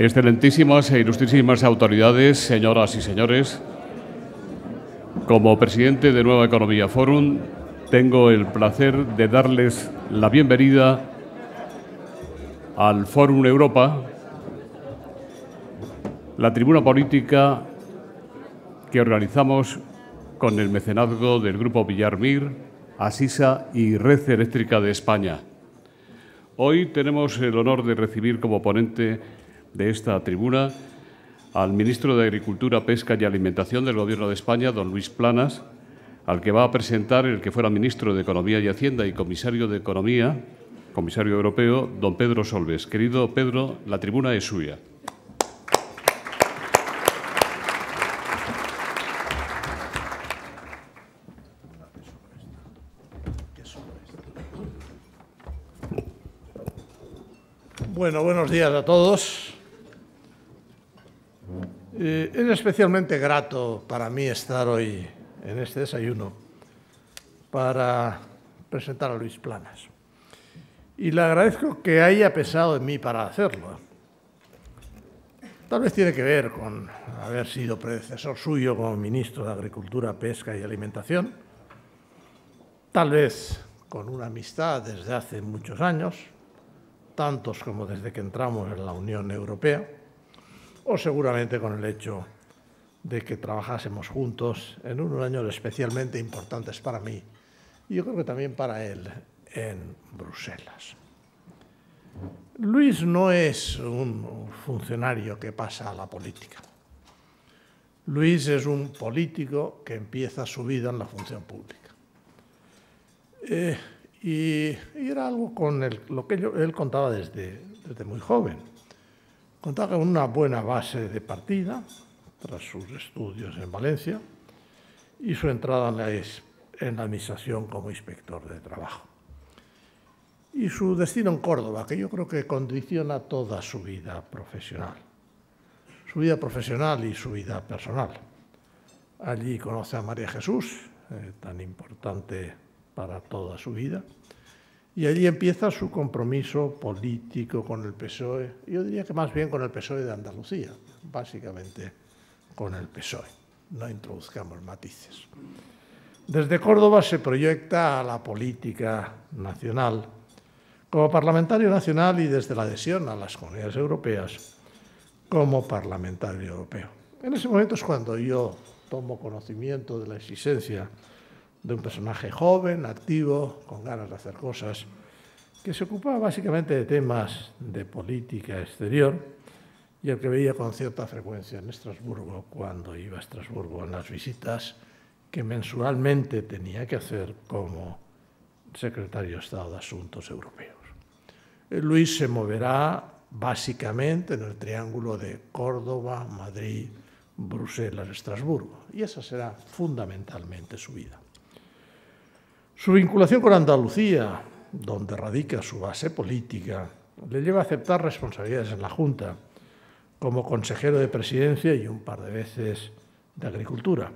Excelentísimas e ilustrísimas autoridades, señoras y señores, como presidente de Nueva Economía Forum, tengo el placer de darles la bienvenida al Fórum Europa, la tribuna política que organizamos con el mecenazgo del Grupo Villar Mir, Asisa y Red Eléctrica de España. Hoy tenemos el honor de recibir como ponente de esta tribuna al ministro de Agricultura, Pesca y Alimentación del Gobierno de España, don Luis Planas, al que va a presentar el que fuera ministro de Economía y Hacienda y comisario de Economía, comisario europeo, don Pedro Solbes. Querido Pedro, la tribuna es suya. Bueno, buenos días a todos. Es especialmente grato para mí estar hoy en este desayuno para presentar a Luis Planas. Y le agradezco que haya pensado en mí para hacerlo. Tal vez tiene que ver con haber sido predecesor suyo como ministro de Agricultura, Pesca y Alimentación. Tal vez con una amistad desde hace muchos años, tantos como desde que entramos en la Unión Europea, o seguramente con el hecho de que trabajásemos juntos en unos años especialmente importantes para mí y yo creo que también para él en Bruselas. Luis no es un funcionario que pasa a la política. Luis es un político que empieza su vida en la función pública. Y era algo con lo que él contaba desde muy joven. Contaba con una buena base de partida tras sus estudios en Valencia y su entrada en la administración como inspector de trabajo. Y su destino en Córdoba, que yo creo que condiciona toda su vida profesional y su vida personal. Allí conoce a María Jesús, tan importante para toda su vida, y allí empieza su compromiso político con el PSOE, yo diría que más bien con el PSOE de Andalucía, básicamente con el PSOE, no introduzcamos matices. Desde Córdoba se proyecta a la política nacional como parlamentario nacional y desde la adhesión a las comunidades europeas como parlamentario europeo. En ese momento es cuando yo tomo conocimiento de la existencia de un personaje joven, activo, con ganas de hacer cosas, que se ocupaba básicamente de temas de política exterior y el que veía con cierta frecuencia en Estrasburgo cuando iba a Estrasburgo en las visitas que mensualmente tenía que hacer como secretario de Estado de Asuntos Europeos. Luis se moverá básicamente en el triángulo de Córdoba, Madrid, Bruselas, Estrasburgo, y esa será fundamentalmente su vida. Su vinculación con Andalucía, donde radica su base política, le lleva a aceptar responsabilidades en la Junta, como consejero de Presidencia y un par de veces de Agricultura.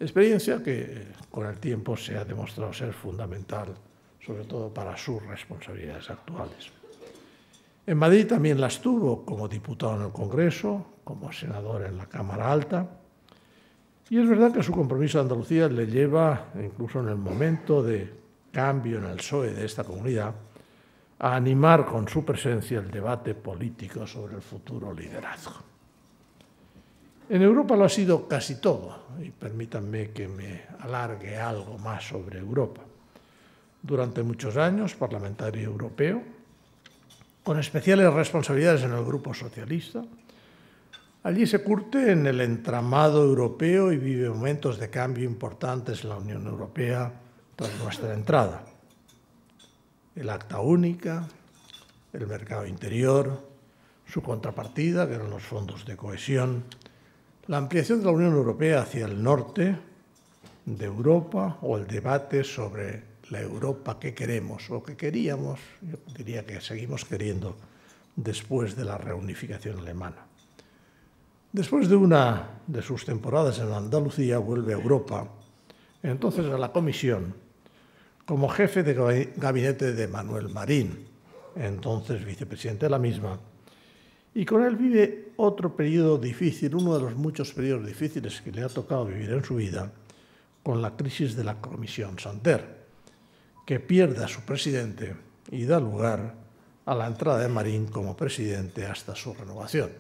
Experiencia que con el tiempo se ha demostrado ser fundamental, sobre todo para sus responsabilidades actuales. En Madrid también las tuvo como diputado en el Congreso, como senador en la Cámara Alta. Y es verdad que su compromiso a Andalucía le lleva, incluso en el momento de cambio en el PSOE de esta comunidad, a animar con su presencia el debate político sobre el futuro liderazgo. En Europa lo ha sido casi todo, y permítanme que me alargue algo más sobre Europa. Durante muchos años, parlamentario europeo, con especiales responsabilidades en el Grupo Socialista. Allí se curte en el entramado europeo y vive momentos de cambio importantes en la Unión Europea tras nuestra entrada. El Acta Única, el mercado interior, su contrapartida, que eran los fondos de cohesión, la ampliación de la Unión Europea hacia el norte de Europa o el debate sobre la Europa que queremos o que queríamos, yo diría que seguimos queriendo después de la reunificación alemana. Después de una de sus temporadas en Andalucía, vuelve a Europa, entonces a la Comisión, como jefe de gabinete de Manuel Marín, entonces vicepresidente de la misma, Y con él vive otro periodo difícil, uno de los muchos periodos difíciles que le ha tocado vivir en su vida, con la crisis de la Comisión Santer, que pierde a su presidente y da lugar a la entrada de Marín como presidente hasta su renovación.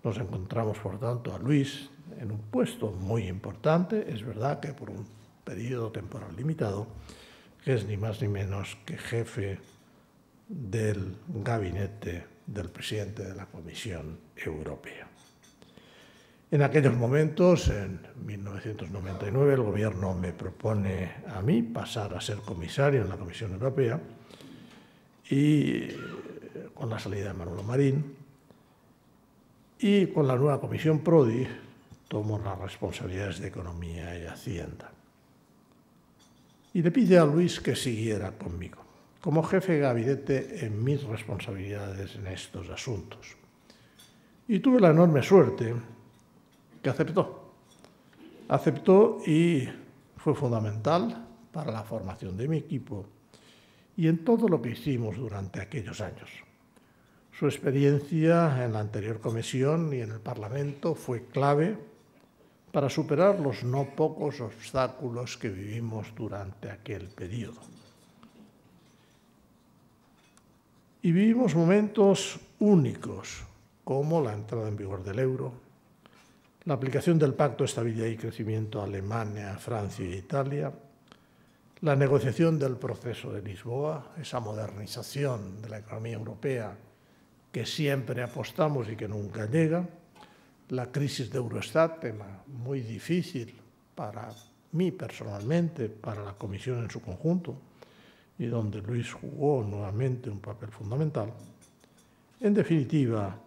Nos encontramos, por tanto, a Luis en un puesto muy importante, es verdad que por un periodo temporal limitado, que es ni más ni menos que jefe del gabinete del presidente de la Comisión Europea. En aquellos momentos, en 1999, el gobierno me propone a mí pasar a ser comisario en la Comisión Europea y con la salida de Manuel Marín, y con la nueva Comisión Prodi tomo las responsabilidades de Economía y Hacienda. Y le pide a Luis que siguiera conmigo, como jefe de gabinete en mis responsabilidades en estos asuntos. Y tuve la enorme suerte que aceptó. Aceptó y fue fundamental para la formación de mi equipo y en todo lo que hicimos durante aquellos años. Su experiencia en la anterior comisión y en el Parlamento fue clave para superar los no pocos obstáculos que vivimos durante aquel periodo. Y vivimos momentos únicos, como la entrada en vigor del euro, la aplicación del Pacto de Estabilidad y Crecimiento a Alemania, Francia e Italia, la negociación del proceso de Lisboa, esa modernización de la economía europea que siempre apostamos y que nunca llega, la crisis de Eurostat, tema muy difícil para mí personalmente, para la Comisión en su conjunto, y donde Luis jugó nuevamente un papel fundamental. En definitiva,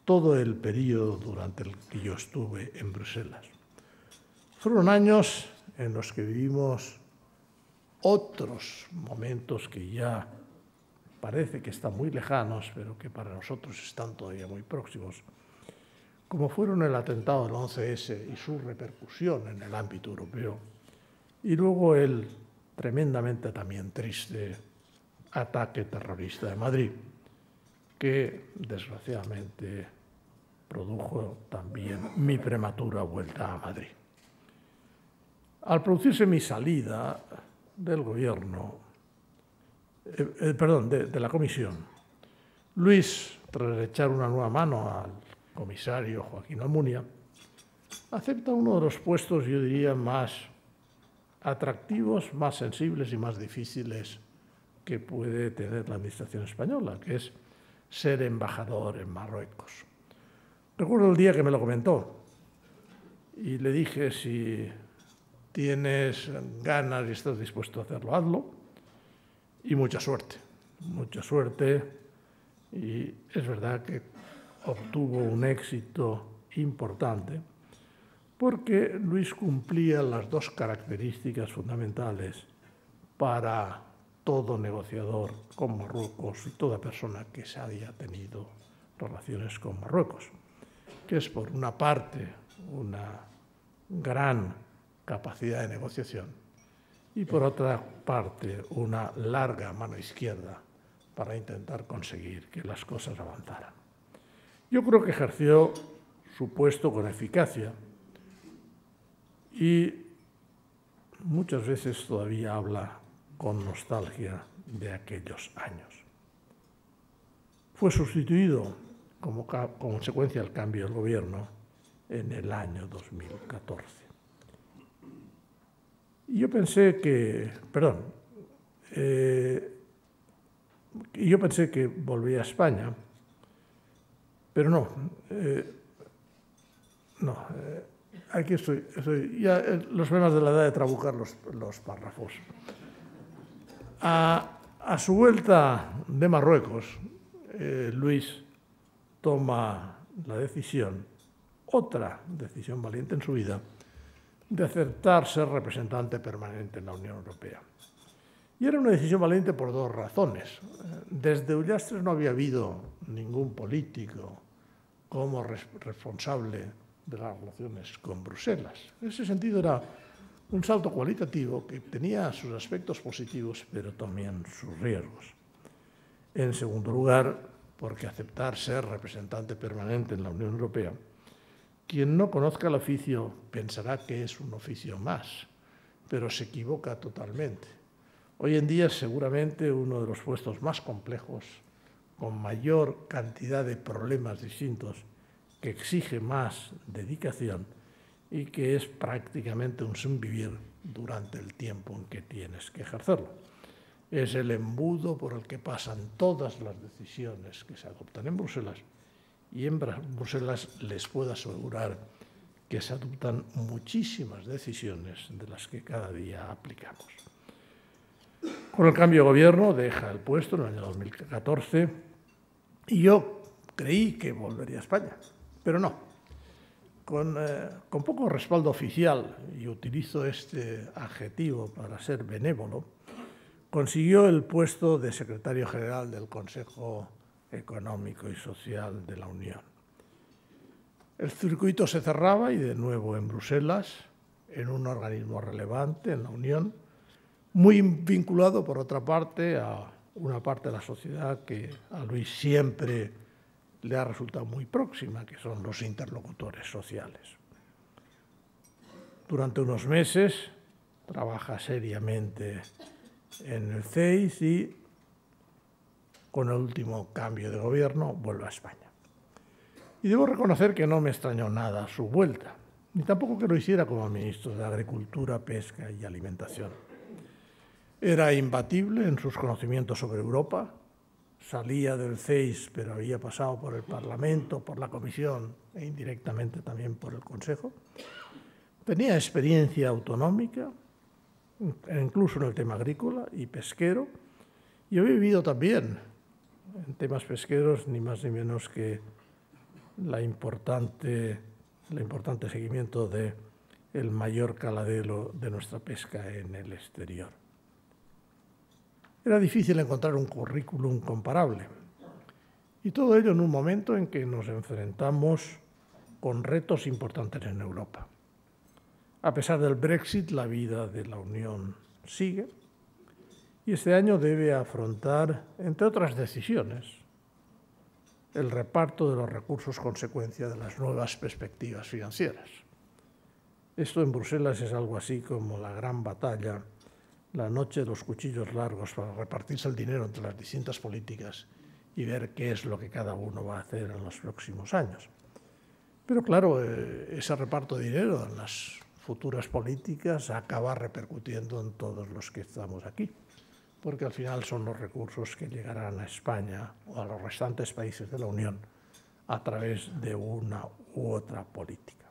todo el periodo durante el que yo estuve en Bruselas. Fueron años en los que vivimos otros momentos que ya parece que están muy lejanos, pero que para nosotros están todavía muy próximos, como fueron el atentado del 11S y su repercusión en el ámbito europeo, y luego el tremendamente también triste ataque terrorista de Madrid, que desgraciadamente produjo también mi prematura vuelta a Madrid. Al producirse mi salida del gobierno, de la comisión, Luis, tras echar una nueva mano al comisario Joaquín Almunia, acepta uno de los puestos, yo diría, más atractivos, más sensibles y más difíciles que puede tener la administración española, que es ser embajador en Marruecos. Recuerdo el día que me lo comentó y le dije, si tienes ganas y estás dispuesto a hacerlo, hazlo, y mucha suerte, y es verdad que obtuvo un éxito importante porque Luis cumplía las dos características fundamentales para todo negociador con Marruecos y toda persona que se haya tenido relaciones con Marruecos, que es, por una parte, una gran capacidad de negociación y, por otra parte, una larga mano izquierda para intentar conseguir que las cosas avanzaran. Yo creo que ejerció su puesto con eficacia y muchas veces todavía habla con nostalgia de aquellos años. Fue sustituido como consecuencia del cambio del gobierno en el año 2014. Y yo pensé que, volvía a España, pero no, aquí estoy ya los problemas de la edad de trabucar los párrafos. A su vuelta de Marruecos, Luis toma la decisión, otra decisión valiente en su vida, de aceptar ser representante permanente en la Unión Europea. Y era una decisión valiente por dos razones. Desde Ullastres no había habido ningún político como responsable de las relaciones con Bruselas. En ese sentido era un salto cualitativo que tenía sus aspectos positivos, pero también sus riesgos. En segundo lugar, porque aceptar ser representante permanente en la Unión Europea, quien no conozca el oficio pensará que es un oficio más, pero se equivoca totalmente. Hoy en día es seguramente uno de los puestos más complejos, con mayor cantidad de problemas distintos, que exige más dedicación y que es prácticamente un sinvivir durante el tiempo en que tienes que ejercerlo. Es el embudo por el que pasan todas las decisiones que se adoptan en Bruselas, y en Bruselas les puedo asegurar que se adoptan muchísimas decisiones de las que cada día aplicamos. Con el cambio de gobierno deja el puesto en el año 2014 y yo creí que volvería a España, pero no. Con poco respaldo oficial, y utilizo este adjetivo para ser benévolo, consiguió el puesto de secretario general del Consejo Económico y Social de la Unión. El circuito se cerraba y de nuevo en Bruselas, en un organismo relevante en la Unión, muy vinculado por otra parte a una parte de la sociedad que a Luis siempre le ha resultado muy próxima, que son los interlocutores sociales. Durante unos meses trabaja seriamente en el CEIS y con el último cambio de gobierno vuelve a España. Y debo reconocer que no me extrañó nada su vuelta, ni tampoco que lo hiciera como ministro de Agricultura, Pesca y Alimentación. Era imbatible en sus conocimientos sobre Europa, salía del CEIS, pero había pasado por el Parlamento, por la Comisión e indirectamente también por el Consejo. Tenía experiencia autonómica, incluso en el tema agrícola y pesquero, y había vivido también en temas pesqueros ni más ni menos que el importante seguimiento del mayor caladero de nuestra pesca en el exterior. Era difícil encontrar un currículum comparable, y todo ello en un momento en que nos enfrentamos con retos importantes en Europa. A pesar del Brexit, la vida de la Unión sigue, y este año debe afrontar, entre otras decisiones, el reparto de los recursos consecuencia de las nuevas perspectivas financieras. Esto en Bruselas es algo así como la gran batalla, la noche de los cuchillos largos para repartirse el dinero entre las distintas políticas y ver qué es lo que cada uno va a hacer en los próximos años. Pero claro, ese reparto de dinero en las futuras políticas acaba repercutiendo en todos los que estamos aquí, porque al final son los recursos que llegarán a España o a los restantes países de la Unión a través de una u otra política.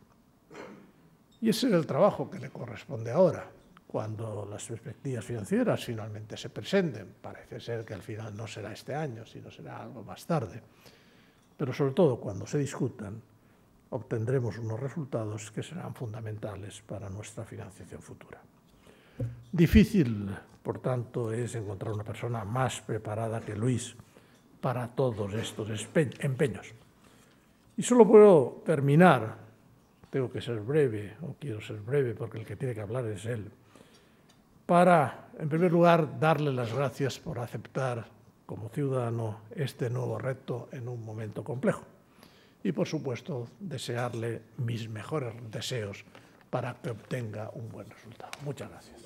Y ese es el trabajo que le corresponde ahora, cuando las perspectivas financieras finalmente se presenten. Parece ser que al final no será este año, sino será algo más tarde. Pero sobre todo cuando se discutan, obtendremos unos resultados que serán fundamentales para nuestra financiación futura. Difícil, por tanto, es encontrar una persona más preparada que Luis para todos estos empeños. Y solo puedo terminar, tengo que ser breve, o quiero ser breve porque el que tiene que hablar es él, para, en primer lugar, darle las gracias por aceptar como ciudadano este nuevo reto en un momento complejo. Y, por supuesto, desearle mis mejores deseos para que obtenga un buen resultado. Muchas gracias.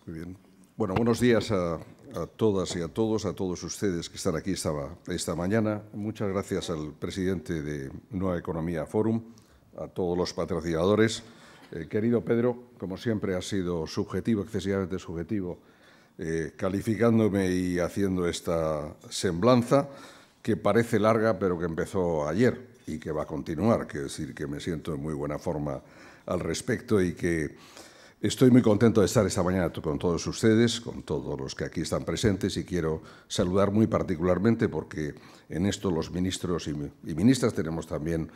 Muy bien. Bueno, buenos días a todas y a todos ustedes que están aquí esta mañana. Muchas gracias al presidente de Nueva Economía Forum, a todos los patrocinadores. Querido Pedro, como siempre ha sido subjetivo, excesivamente subjetivo, calificándome y haciendo esta semblanza que parece larga, pero que empezó ayer y que va a continuar. Quiero decir que me siento en muy buena forma al respecto y que estoy muy contento de estar esta mañana con todos ustedes, con todos los que aquí están presentes, y quiero saludar muy particularmente porque en esto los ministros y ministras tenemos también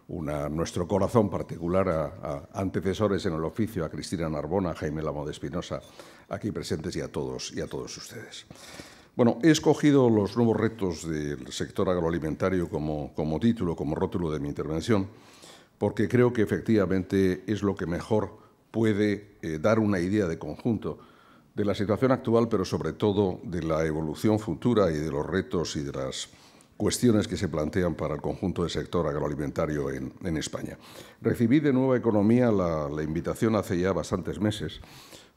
nuestro corazón particular a antecesores en el oficio, a Cristina Narbona, a Jaime Lamo de Espinosa, aquí presentes, y a todos ustedes. Bueno, he escogido los nuevos retos del sector agroalimentario como título, como rótulo de mi intervención, porque creo que efectivamente es lo que mejor puede dar una idea de conjunto de la situación actual, pero sobre todo de la evolución futura y de los retos y de las cuestiones que se plantean para el conjunto del sector agroalimentario en España. Recibí de Nueva Economía la invitación hace ya bastantes meses,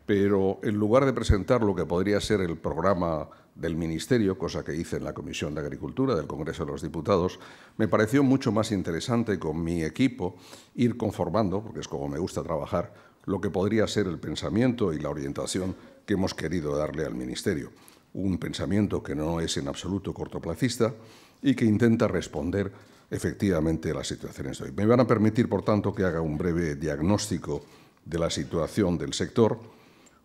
pero en lugar de presentar lo que podría ser el programa del Ministerio, cosa que hice en la Comisión de Agricultura del Congreso de los Diputados, me pareció mucho más interesante con mi equipo ir conformando, porque es como me gusta trabajar, lo que podría ser el pensamiento y la orientación que hemos querido darle al Ministerio. Un pensamiento que no es en absoluto cortoplacista y que intenta responder efectivamente a las situaciones de hoy. Me van a permitir, por tanto, que haga un breve diagnóstico de la situación del sector,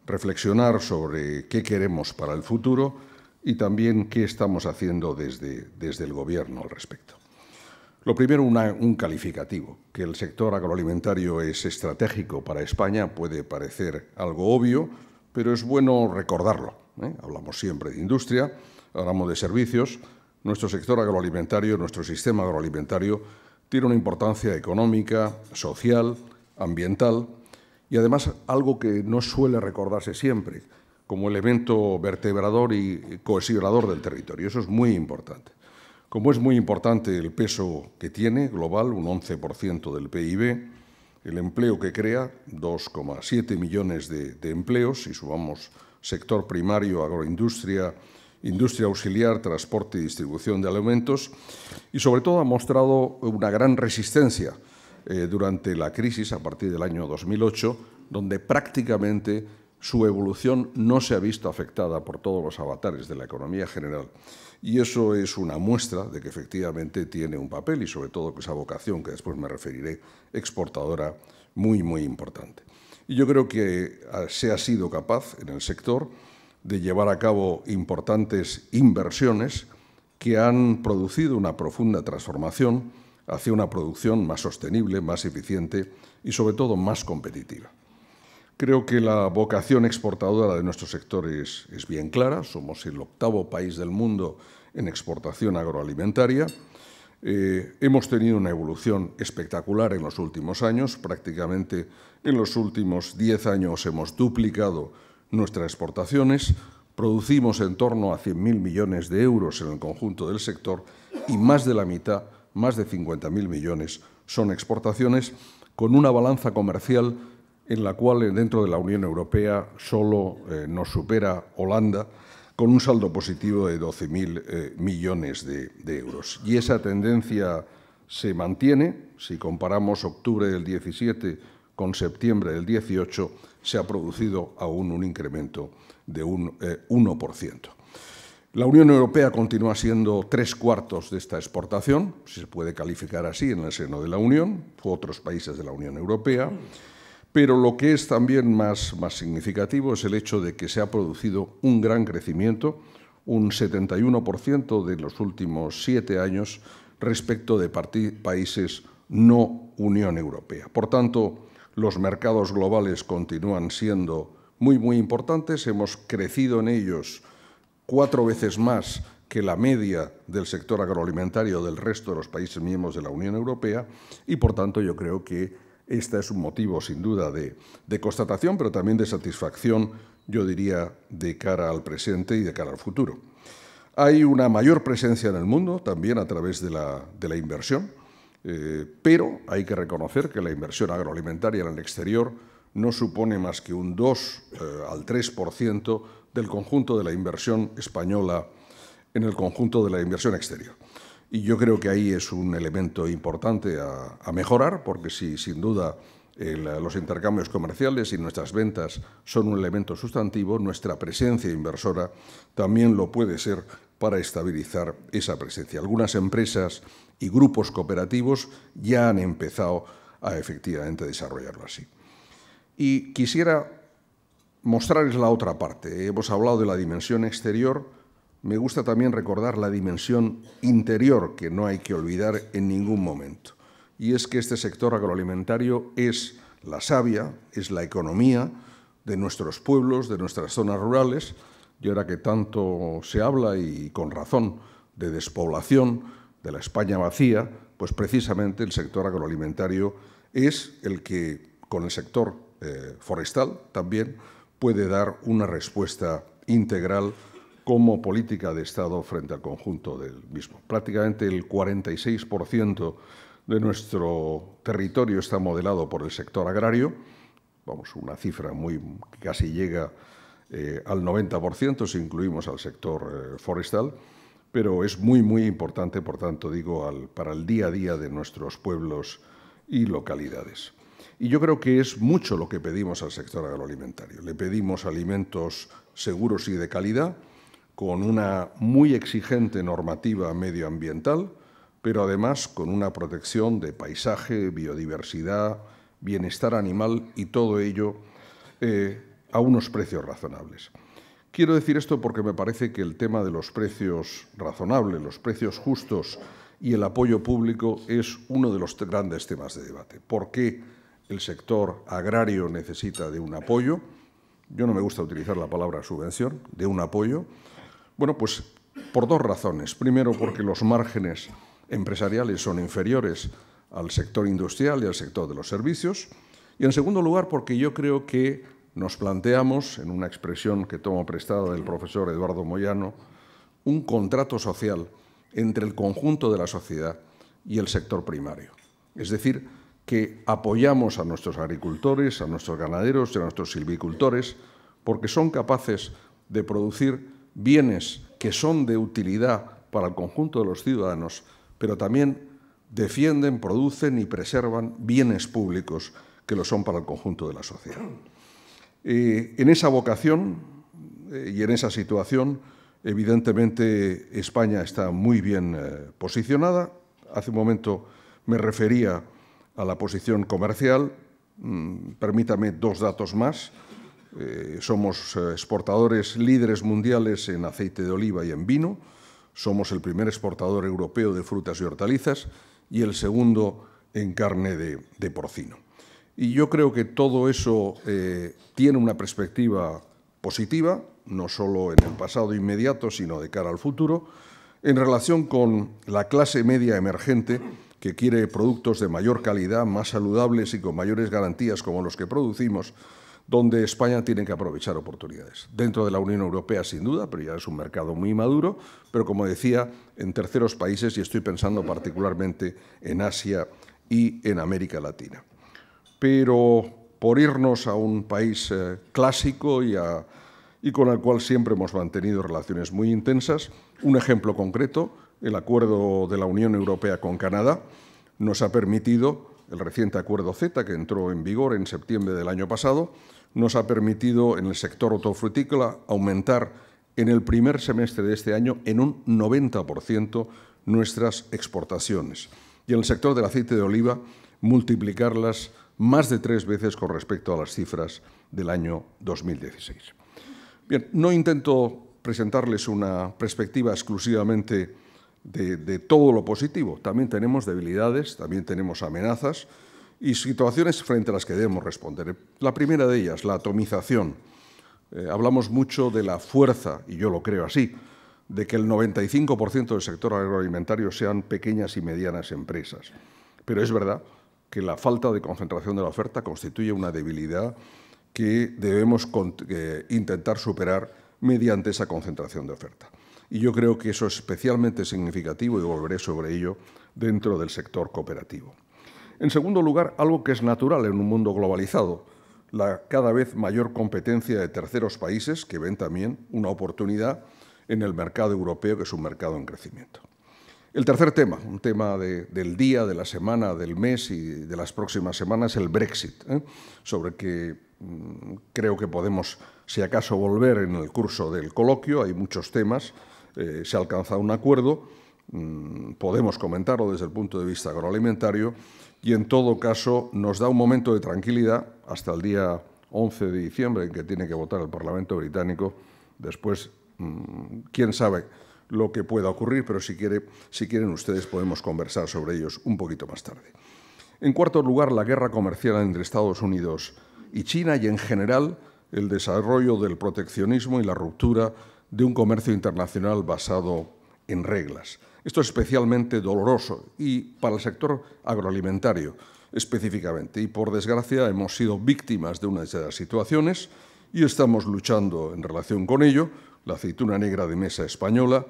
reflexionar sobre qué queremos para el futuro y también qué estamos haciendo desde el Gobierno al respecto. Lo primero, un calificativo. Que el sector agroalimentario es estratégico para España puede parecer algo obvio, pero es bueno recordarlo, ¿eh? Hablamos siempre de industria, hablamos de servicios. Nuestro sector agroalimentario, nuestro sistema agroalimentario, tiene una importancia económica, social, ambiental y, además, algo que no suele recordarse siempre, como elemento vertebrador y cohesionador del territorio. Eso es muy importante. Como es muy importante el peso que tiene global, un 11% del PIB, el empleo que crea, 2,7 millones de empleos, si sumamos sector primario, agroindustria, industria auxiliar, transporte y distribución de alimentos, y sobre todo ha mostrado una gran resistencia durante la crisis a partir del año 2008, donde prácticamente su evolución no se ha visto afectada por todos los avatares de la economía general. Y eso es una muestra de que efectivamente tiene un papel y, sobre todo, esa vocación, que después me referiré, exportadora, muy, muy importante. Y yo creo que se ha sido capaz en el sector de llevar a cabo importantes inversiones que han producido una profunda transformación hacia una producción más sostenible, más eficiente y, sobre todo, más competitiva. Creo que la vocación exportadora de nuestro sector es bien clara. Somos el 8º país del mundo en exportación agroalimentaria. Hemos tenido una evolución espectacular en los últimos años. Prácticamente en los últimos 10 años hemos duplicado nuestras exportaciones. Producimos en torno a 100.000 millones de euros en el conjunto del sector y más de la mitad, más de 50.000 millones, son exportaciones, con una balanza comercial en la cual dentro de la Unión Europea solo nos supera Holanda, con un saldo positivo de 12.000 millones de euros. Y esa tendencia se mantiene. Si comparamos octubre del 17 con septiembre del 18, se ha producido aún un incremento de un 1%. La Unión Europea continúa siendo 3/4 de esta exportación, si se puede calificar así, en el seno de la Unión, u otros países de la Unión Europea. Pero lo que es también más significativo es el hecho de que se ha producido un gran crecimiento, un 71% de los últimos 7 años respecto de países no Unión Europea. Por tanto, los mercados globales continúan siendo muy, muy importantes. Hemos crecido en ellos 4 veces más que la media del sector agroalimentario del resto de los países miembros de la Unión Europea y, por tanto, yo creo que este es un motivo, sin duda, de constatación, pero también de satisfacción, yo diría, de cara al presente y de cara al futuro. Hay una mayor presencia en el mundo, también a través de la inversión, pero hay que reconocer que la inversión agroalimentaria en el exterior no supone más que un 2 al 3% del conjunto de la inversión española en el conjunto de la inversión exterior. Y yo creo que ahí es un elemento importante a mejorar, porque si sin duda los intercambios comerciales y nuestras ventas son un elemento sustantivo, nuestra presencia inversora también lo puede ser para estabilizar esa presencia. Algunas empresas y grupos cooperativos ya han empezado a efectivamente desarrollarlo así. Y quisiera mostrarles la otra parte. Hemos hablado de la dimensión exterior. Me gusta también recordar la dimensión interior, que no hay que olvidar en ningún momento. y es que este sector agroalimentario es la savia, es la economía de nuestros pueblos, de nuestras zonas rurales, y ahora que tanto se habla, y con razón, de despoblación, de la España vacía, pues precisamente el sector agroalimentario es el que, con el sector forestal también, puede dar una respuesta integral como política de Estado frente al conjunto del mismo. Prácticamente el 46% de nuestro territorio está modelado por el sector agrario, vamos, una cifra que casi llega al 90% si incluimos al sector forestal, pero es muy, muy importante, por tanto, digo, para el día a día de nuestros pueblos y localidades. Y yo creo que es mucho lo que pedimos al sector agroalimentario. Le pedimos alimentos seguros y de calidad, con una muy exigente normativa medioambiental, pero además con una protección de paisaje, biodiversidad, bienestar animal y todo ello a unos precios razonables. Quiero decir esto porque me parece que el tema de los precios razonables, los precios justos y el apoyo público es uno de los grandes temas de debate. ¿Por qué el sector agrario necesita de un apoyo? Yo no me gusta utilizar la palabra subvención, de un apoyo. Bueno, pues por dos razones. Primero, porque los márgenes empresariales son inferiores al sector industrial y al sector de los servicios. Y, en segundo lugar, porque yo creo que nos planteamos, en una expresión que tomo prestada del profesor Eduardo Moyano, un contrato social entre el conjunto de la sociedad y el sector primario. Es decir, que apoyamos a nuestros agricultores, a nuestros ganaderos y a nuestros silvicultores, porque son capaces de producir bienes que son de utilidad para el conjunto de los ciudadanos, pero también defienden, producen y preservan bienes públicos que lo son para el conjunto de la sociedad. En esa vocación y en esa situación, evidentemente, España está muy bien posicionada. Hace un momento me refería a la posición comercial. Permítame dos datos más. Somos exportadores líderes mundiales en aceite de oliva y en vino. Somos el primer exportador europeo de frutas y hortalizas y el segundo en carne de porcino. Y yo creo que todo eso tiene una perspectiva positiva, no solo en el pasado inmediato, sino de cara al futuro, en relación con la clase media emergente que quiere productos de mayor calidad, más saludables y con mayores garantías como los que producimos, donde España tiene que aprovechar oportunidades. Dentro de la Unión Europea, sin duda, pero ya es un mercado muy maduro, pero como decía, en terceros países, y estoy pensando particularmente en Asia y en América Latina. Pero por irnos a un país clásico y con el cual siempre hemos mantenido relaciones muy intensas, un ejemplo concreto, el acuerdo de la Unión Europea con Canadá, nos ha permitido, el reciente acuerdo CETA, que entró en vigor en septiembre del año pasado, nos ha permitido en el sector hortofrutícola aumentar en el primer semestre de este año en un 90% nuestras exportaciones. Y en el sector del aceite de oliva, multiplicarlas más de 3 veces con respecto a las cifras del año 2016. Bien, no intento presentarles una perspectiva exclusivamente de todo lo positivo. También tenemos debilidades, también tenemos amenazas y situaciones frente a las que debemos responder. La primera de ellas, la atomización. Hablamos mucho de la fuerza, y yo lo creo así, de que el 95% del sector agroalimentario sean pequeñas y medianas empresas. Pero es verdad que la falta de concentración de la oferta constituye una debilidad que debemos intentar superar mediante esa concentración de oferta. Y yo creo que eso es especialmente significativo, y volveré sobre ello, dentro del sector cooperativo. En segundo lugar, algo que es natural en un mundo globalizado, la cada vez mayor competencia de terceros países que ven también una oportunidad en el mercado europeo, que es un mercado en crecimiento. El tercer tema, un tema del día, de la semana, del mes y de las próximas semanas, el Brexit, sobre que creo que podemos, si acaso, volver en el curso del coloquio. Hay muchos temas, se ha alcanzado un acuerdo, podemos comentarlo desde el punto de vista agroalimentario y, en todo caso, nos da un momento de tranquilidad hasta el día 11 de diciembre, en que tiene que votar el Parlamento británico. Después, quién sabe lo que pueda ocurrir, pero si quieren ustedes podemos conversar sobre ellos un poquito más tarde. En cuarto lugar, la guerra comercial entre Estados Unidos y China y, en general, el desarrollo del proteccionismo y la ruptura de un comercio internacional basado en reglas. Esto es especialmente doloroso y para el sector agroalimentario específicamente. Y, por desgracia, hemos sido víctimas de una de esas situaciones y estamos luchando en relación con ello. La aceituna negra de mesa española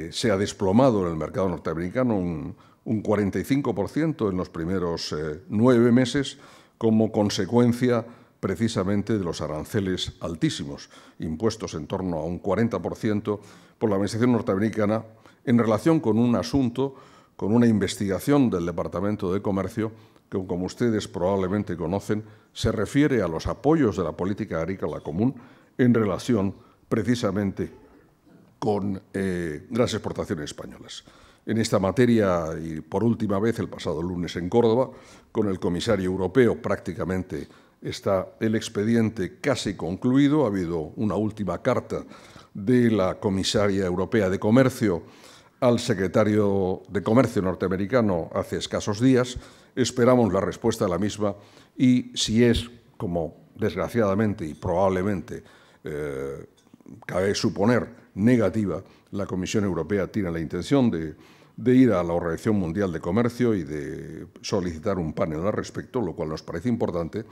se ha desplomado en el mercado norteamericano un 45% en los primeros 9 meses como consecuencia precisamente de los aranceles altísimos, impuestos en torno a un 40% por la administración norteamericana en relación con un asunto, con una investigación del Departamento de Comercio que, como ustedes probablemente conocen, se refiere a los apoyos de la política agrícola común en relación precisamente con las exportaciones españolas. En esta materia, y por última vez el pasado lunes en Córdoba, con el comisario europeo prácticamente está el expediente casi concluido. Ha habido una última carta de la comisaria europea de Comercio al secretario de Comercio norteamericano hace escasos días. Esperamos la respuesta de la misma y, si es, como desgraciadamente y probablemente cabe suponer, negativa, la Comisión Europea tiene la intención de ir a la Organización Mundial de Comercio y de solicitar un panel al respecto, lo cual nos parece importante,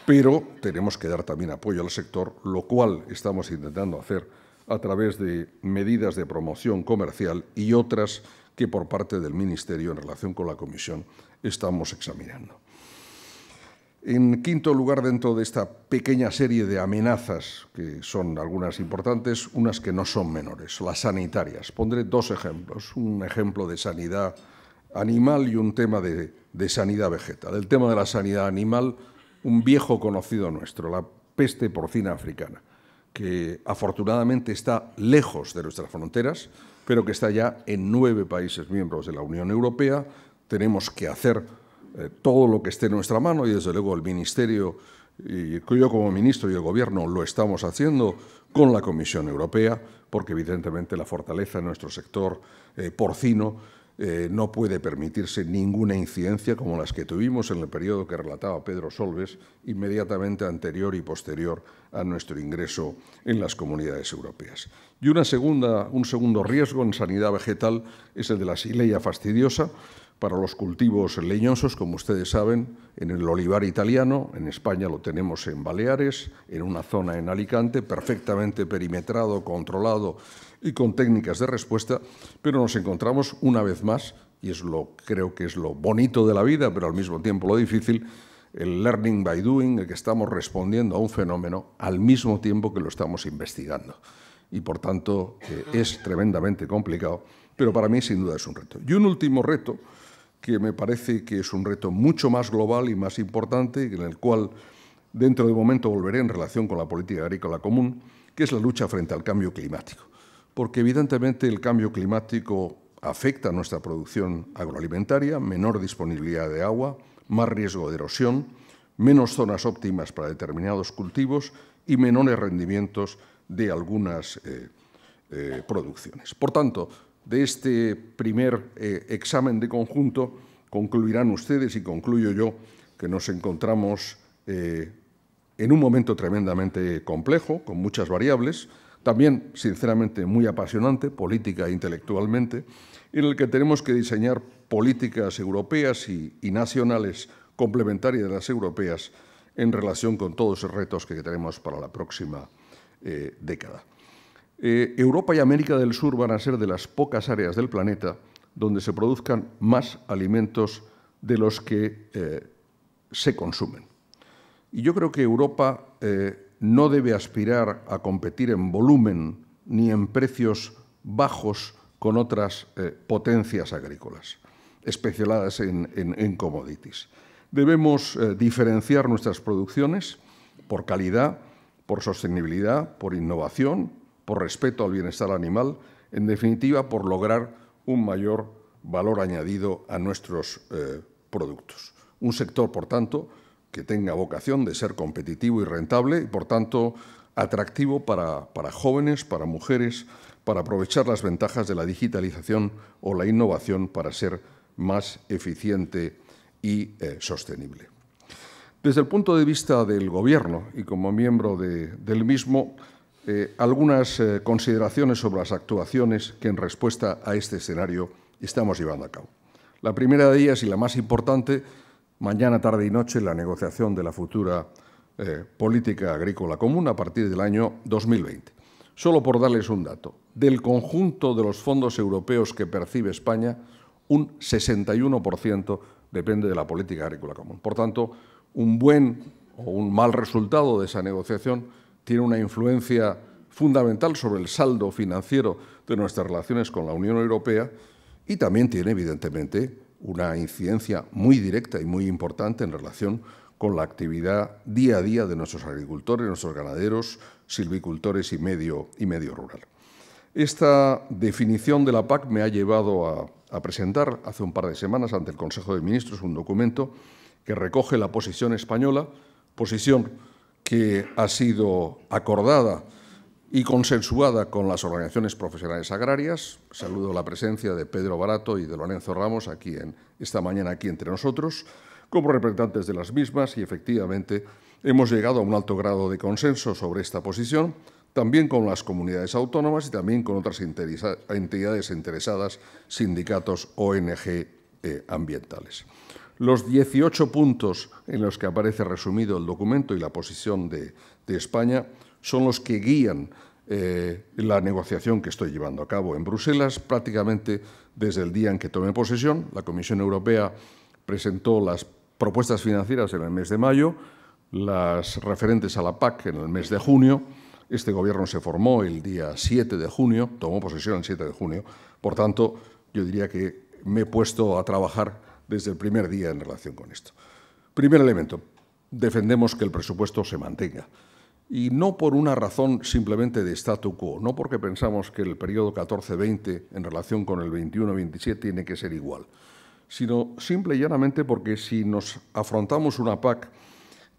pero tenemos que dar también apoyo al sector, lo cual estamos intentando hacer a través de medidas de promoción comercial y otras que por parte del Ministerio en relación con la Comisión estamos examinando. En quinto lugar, dentro de esta pequeña serie de amenazas, que son algunas importantes, unas que no son menores, las sanitarias. Pondré dos ejemplos, un ejemplo de sanidad animal y un tema de sanidad vegetal. El tema de la sanidad animal, un viejo conocido nuestro, la peste porcina africana, que afortunadamente está lejos de nuestras fronteras, pero que está ya en 9 países miembros de la Unión Europea. Tenemos que hacer todo lo que esté en nuestra mano y, desde luego, el Ministerio, y yo como ministro y el Gobierno lo estamos haciendo con la Comisión Europea, porque evidentemente la fortaleza de nuestro sector porcino no puede permitirse ninguna incidencia como las que tuvimos en el periodo que relataba Pedro Solbes, inmediatamente anterior y posterior a nuestro ingreso en las comunidades europeas. Y un segundo riesgo en sanidad vegetal es el de la Xylella fastidiosa para los cultivos leñosos, como ustedes saben, en el olivar italiano. En España lo tenemos en Baleares, en una zona en Alicante, perfectamente perimetrado, controlado y con técnicas de respuesta, pero nos encontramos una vez más, y creo que es lo bonito de la vida, pero al mismo tiempo lo difícil, el learning by doing, el que estamos respondiendo a un fenómeno al mismo tiempo que lo estamos investigando. Y, por tanto, es tremendamente complicado, pero para mí, sin duda, es un reto. Y un último reto, que me parece que es un reto mucho más global y más importante, en el cual dentro de un momento volveré en relación con la política agrícola común, que es la lucha frente al cambio climático. Porque evidentemente el cambio climático afecta a nuestra producción agroalimentaria, menor disponibilidad de agua, más riesgo de erosión, menos zonas óptimas para determinados cultivos y menores rendimientos de algunas producciones. Por tanto, de este primer examen de conjunto concluirán ustedes y concluyo yo que nos encontramos en un momento tremendamente complejo, con muchas variables, también, sinceramente, muy apasionante, política e intelectualmente, en el que tenemos que diseñar políticas europeas y nacionales complementarias de las europeas en relación con todos los retos que tenemos para la próxima década. Europa y América del Sur van a ser de las pocas áreas del planeta donde se produzcan más alimentos de los que se consumen. Y yo creo que Europa no debe aspirar a competir en volumen ni en precios bajos con otras potencias agrícolas, especializadas en commodities. Debemos diferenciar nuestras producciones por calidad, por sostenibilidad, por innovación, por respeto al bienestar animal, en definitiva, por lograr un mayor valor añadido a nuestros productos. Un sector, por tanto, que tenga vocación de ser competitivo y rentable y, por tanto, atractivo para jóvenes, para mujeres, para aprovechar las ventajas de la digitalización o la innovación para ser más eficiente y sostenible. Desde el punto de vista del Gobierno y como miembro del mismo, algunas consideraciones sobre las actuaciones que en respuesta a este escenario estamos llevando a cabo. La primera de ellas y la más importante, mañana, tarde y noche, la negociación de la futura política agrícola común a partir del año 2020. Solo por darles un dato, del conjunto de los fondos europeos que percibe España, un 61% depende de la política agrícola común. Por tanto, un buen o un mal resultado de esa negociación tiene una influencia fundamental sobre el saldo financiero de nuestras relaciones con la Unión Europea y también tiene, evidentemente, una incidencia muy directa y muy importante en relación con la actividad día a día de nuestros agricultores, nuestros ganaderos, silvicultores y medio rural. Esta definición de la PAC me ha llevado a presentar hace un par de semanas ante el Consejo de Ministros un documento que recoge la posición española, posición que ha sido acordada y consensuada con las organizaciones profesionales agrarias. Saludo la presencia de Pedro Barato y de Lorenzo Ramos esta mañana aquí entre nosotros, como representantes de las mismas, y efectivamente hemos llegado a un alto grado de consenso sobre esta posición, también con las comunidades autónomas y también con otras entidades interesadas, sindicatos, ONG ambientales. Los 18 puntos en los que aparece resumido el documento y la posición de España son los que guían la negociación que estoy llevando a cabo en Bruselas prácticamente desde el día en que tomé posesión. La Comisión Europea presentó las propuestas financieras en el mes de mayo, las referentes a la PAC en el mes de junio. Este Gobierno se formó el día 7 de junio, tomó posesión el 7 de junio. Por tanto, yo diría que me he puesto a trabajar desde el primer día en relación con esto. Primer elemento, defendemos que el presupuesto se mantenga. Y no por una razón simplemente de statu quo, no porque pensamos que el periodo 14-20 en relación con el 21-27 tiene que ser igual, sino simple y llanamente porque si nos afrontamos una PAC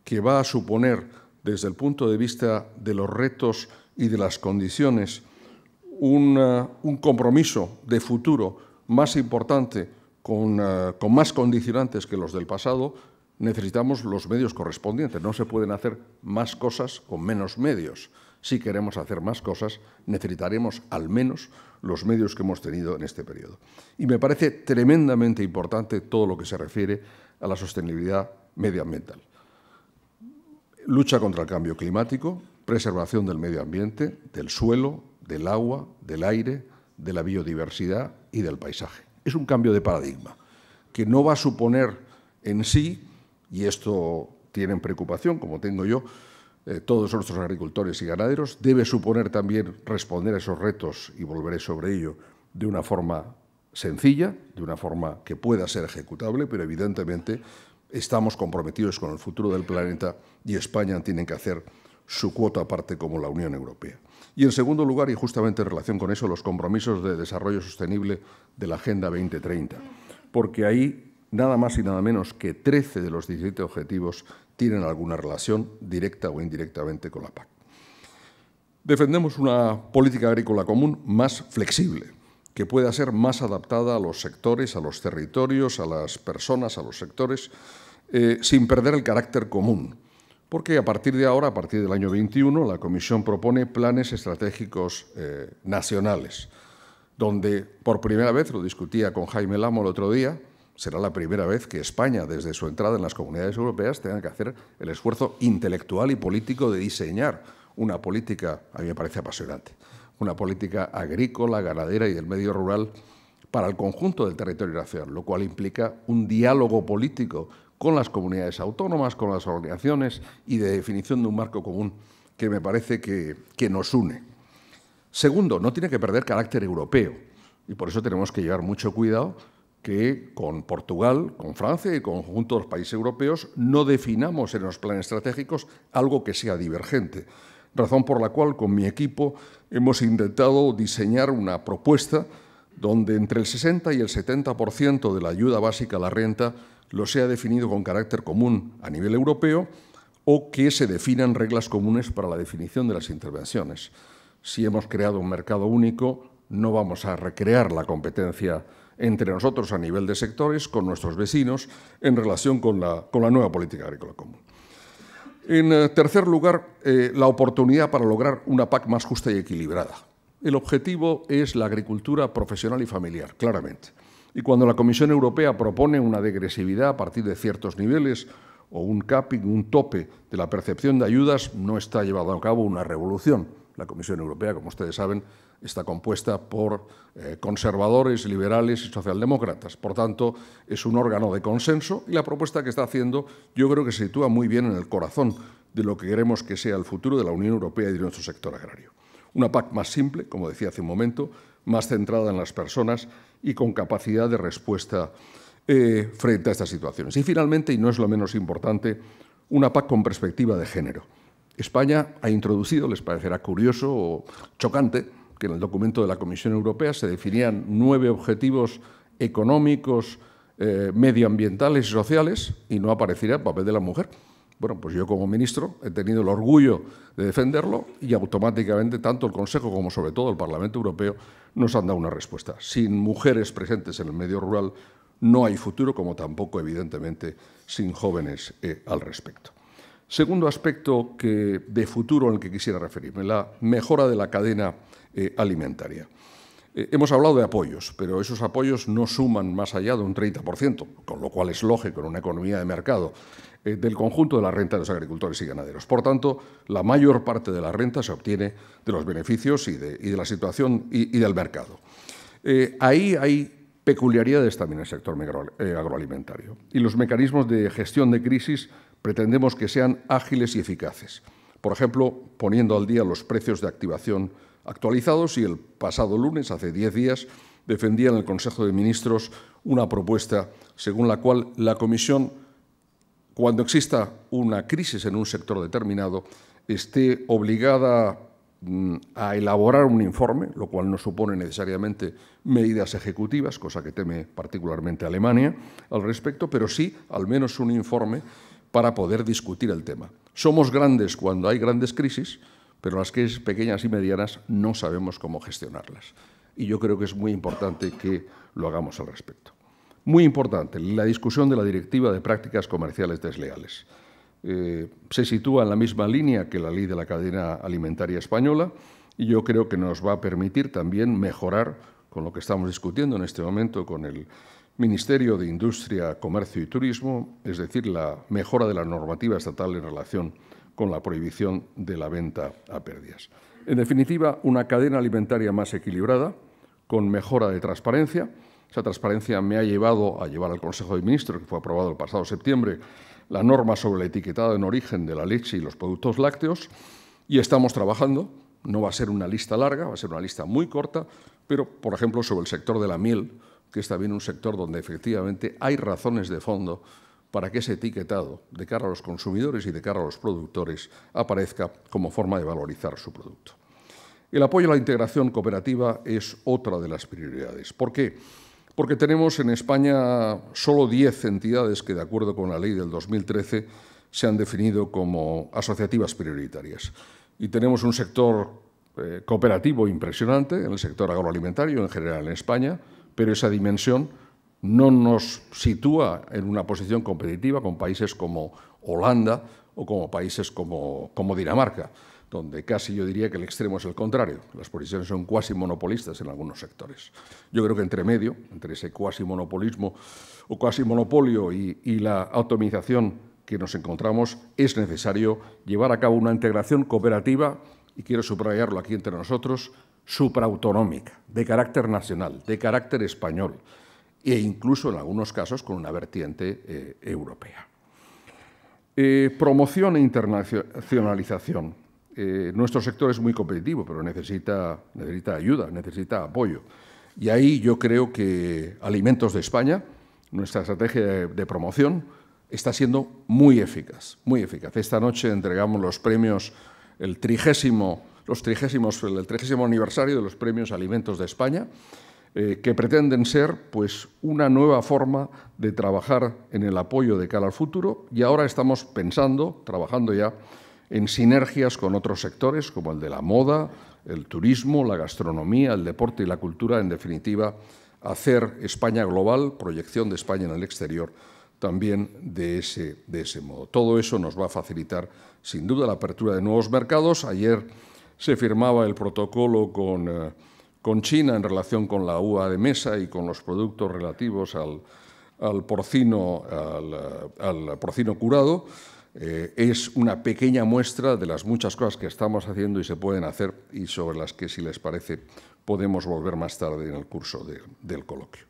que va a suponer, desde el punto de vista de los retos y de las condiciones, un compromiso de futuro más importante, con más condicionantes que los del pasado, necesitamos los medios correspondientes. No se pueden hacer más cosas con menos medios. Si queremos hacer más cosas, necesitaremos al menos los medios que hemos tenido en este periodo. Y me parece tremendamente importante todo lo que se refiere a la sostenibilidad medioambiental. Lucha contra el cambio climático, preservación del medio ambiente, del suelo, del agua, del aire, de la biodiversidad y del paisaje. Es un cambio de paradigma que no va a suponer en sí, y esto tienen preocupación, como tengo yo, todos nuestros agricultores y ganaderos, debe suponer también responder a esos retos, y volveré sobre ello, de una forma sencilla, de una forma que pueda ser ejecutable, pero evidentemente estamos comprometidos con el futuro del planeta y España tiene que hacer su cuota aparte como la Unión Europea. Y en segundo lugar, y justamente en relación con eso, los compromisos de desarrollo sostenible de la Agenda 2030, porque ahí nada más y nada menos que 13 de los 17 objetivos tienen alguna relación directa o indirectamente con la PAC. Defendemos una política agrícola común más flexible, que pueda ser más adaptada a los sectores, a los territorios, a las personas, a los sectores, sin perder el carácter común. Porque a partir de ahora, a partir del año 21, la Comisión propone planes estratégicos nacionales, donde por primera vez, lo discutía con Jaime Lamo el otro día, será la primera vez que España, desde su entrada en las comunidades europeas, tenga que hacer el esfuerzo intelectual y político de diseñar una política, a mí me parece apasionante, una política agrícola, ganadera y del medio rural para el conjunto del territorio nacional, lo cual implica un diálogo político con las comunidades autónomas, con las organizaciones y de definición de un marco común que me parece que nos une. Segundo, no tiene que perder carácter europeo y por eso tenemos que llevar mucho cuidado que con Portugal, con Francia y con el conjunto de los países europeos no definamos en los planes estratégicos algo que sea divergente, razón por la cual con mi equipo hemos intentado diseñar una propuesta donde entre el 60 y el 70% de la ayuda básica a la renta lo sea definido con carácter común a nivel europeo o que se definan reglas comunes para la definición de las intervenciones. Si hemos creado un mercado único, no vamos a recrear la competencia entre nosotros a nivel de sectores, con nuestros vecinos, en relación con la nueva política agrícola común. En tercer lugar, la oportunidad para lograr una PAC más justa y equilibrada. El objetivo es la agricultura profesional y familiar, claramente. Y cuando la Comisión Europea propone una degresividad a partir de ciertos niveles o un capping, un tope de la percepción de ayudas, no está llevando a cabo una revolución. La Comisión Europea, como ustedes saben, está compuesta por conservadores, liberales y socialdemócratas. Por tanto, es un órgano de consenso y la propuesta que está haciendo yo creo que se sitúa muy bien en el corazón de lo que queremos que sea el futuro de la Unión Europea y de nuestro sector agrario. Una PAC más simple, como decía hace un momento, más centrada en las personas y con capacidad de respuesta frente a estas situaciones. Y finalmente, y no es lo menos importante, una PAC con perspectiva de género. España ha introducido, les parecerá curioso o chocante, que en el documento de la Comisión Europea se definían 9 objetivos económicos, medioambientales y sociales y no apareciera el papel de la mujer. Bueno, pues yo como ministro he tenido el orgullo de defenderlo y automáticamente tanto el Consejo como sobre todo el Parlamento Europeo nos han dado una respuesta. Sin mujeres presentes en el medio rural no hay futuro, como tampoco, evidentemente, sin jóvenes al respecto. Segundo aspecto de futuro en el que quisiera referirme, la mejora de la cadena alimentaria. Hemos hablado de apoyos, pero esos apoyos no suman más allá de un 30%, con lo cual es lógico en una economía de mercado, del conjunto de la renta de los agricultores y ganaderos. Por tanto, la mayor parte de la renta se obtiene de los beneficios y de la situación y del mercado. Ahí hay peculiaridades también en el sector agroalimentario. Y los mecanismos de gestión de crisis pretendemos que sean ágiles y eficaces. Por ejemplo, poniendo al día los precios de activación actualizados, y el pasado lunes, hace 10 días, defendía en el Consejo de Ministros una propuesta según la cual la Comisión, cuando exista una crisis en un sector determinado, esté obligada a elaborar un informe, lo cual no supone necesariamente medidas ejecutivas, cosa que teme particularmente Alemania al respecto, pero sí al menos un informe para poder discutir el tema. Somos grandes cuando hay grandes crisis, pero las crisis pequeñas y medianas no sabemos cómo gestionarlas. Y yo creo que es muy importante que lo hagamos al respecto. Muy importante, la discusión de la Directiva de Prácticas Comerciales Desleales. Se sitúa en la misma línea que la Ley de la Cadena Alimentaria Española y yo creo que nos va a permitir también mejorar, con lo que estamos discutiendo en este momento con el Ministerio de Industria, Comercio y Turismo, es decir, la mejora de la normativa estatal en relación con la prohibición de la venta a pérdidas. En definitiva, una cadena alimentaria más equilibrada, con mejora de transparencia. Esa transparencia me ha llevado a llevar al Consejo de Ministros, que fue aprobado el pasado septiembre, la norma sobre el etiquetado en origen de la leche y los productos lácteos, y estamos trabajando. No va a ser una lista larga, va a ser una lista muy corta, pero, por ejemplo, sobre el sector de la miel, que es también un sector donde efectivamente hay razones de fondo para que ese etiquetado de cara a los consumidores y de cara a los productores aparezca como forma de valorizar su producto. El apoyo a la integración cooperativa es otra de las prioridades. ¿Por qué? Porque tenemos en España solo 10 entidades que, de acuerdo con la ley del 2013, se han definido como asociativas prioritarias. Y tenemos un sector cooperativo impresionante en el sector agroalimentario en general en España, pero esa dimensión no nos sitúa en una posición competitiva con países como Holanda o como países como Dinamarca, donde casi yo diría que el extremo es el contrario. Las posiciones son cuasi monopolistas en algunos sectores. Yo creo que entre medio, entre ese cuasi monopolismo o cuasi monopolio y la atomización que nos encontramos, es necesario llevar a cabo una integración cooperativa, y quiero subrayarlo aquí entre nosotros, supraautonómica, de carácter nacional, de carácter español, e incluso en algunos casos con una vertiente europea. Promoción e internacionalización. Nuestro sector es muy competitivo, pero necesita ayuda, necesita apoyo. Y ahí yo creo que Alimentos de España, nuestra estrategia de promoción, está siendo muy eficaz, muy eficaz. Esta noche entregamos los premios, el 30º aniversario de los premios Alimentos de España, que pretenden ser pues, una nueva forma de trabajar en el apoyo de cara al futuro, y ahora estamos trabajando ya en sinergias con otros sectores como el de la moda, el turismo, la gastronomía, el deporte y la cultura, en definitiva, hacer España global, proyección de España en el exterior, también de ese modo. Todo eso nos va a facilitar, sin duda, la apertura de nuevos mercados. Ayer se firmaba el protocolo con China en relación con la uva de mesa y con los productos relativos al porcino curado. Es una pequeña muestra de las muchas cosas que estamos haciendo y se pueden hacer y sobre las que, si les parece, podemos volver más tarde en el curso del coloquio.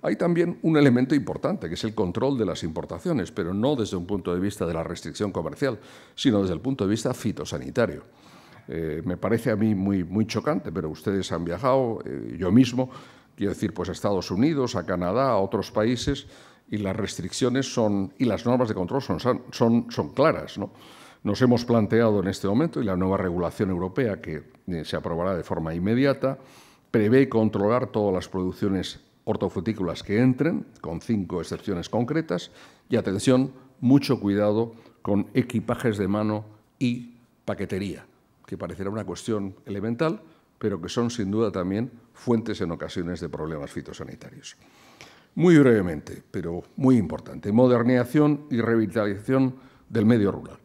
Hay también un elemento importante, que es el control de las importaciones, pero no desde un punto de vista de la restricción comercial, sino desde el punto de vista fitosanitario. Me parece a mí muy chocante, pero ustedes han viajado, yo mismo, quiero decir, pues a Estados Unidos, a Canadá, a otros países, y las restricciones y las normas de control son claras, ¿no? Nos hemos planteado en este momento, y la nueva regulación europea, que se aprobará de forma inmediata, prevé controlar todas las producciones hortofrutícolas que entren, con 5 excepciones concretas, y atención, mucho cuidado con equipajes de mano y paquetería, que parecerá una cuestión elemental, pero que son sin duda también fuentes en ocasiones de problemas fitosanitarios. Muy brevemente, pero muy importante, modernización y revitalización del medio rural.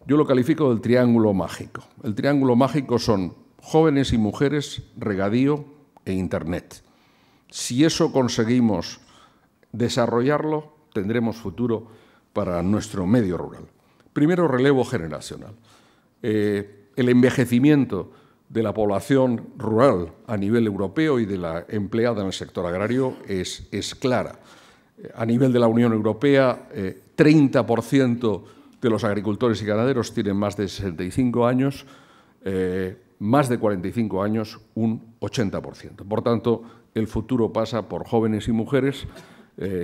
Yo lo califico del triángulo mágico. El triángulo mágico son jóvenes y mujeres, regadío e Internet. Si eso conseguimos desarrollarlo, tendremos futuro para nuestro medio rural. Primero, relevo generacional. El envejecimiento de la población rural a nivel europeo y de la empleada en el sector agrario es clara. A nivel de la Unión Europea, 30% de los agricultores y ganaderos tienen más de 65 años, más de 45 años, un 80%. Por tanto, el futuro pasa por jóvenes y mujeres,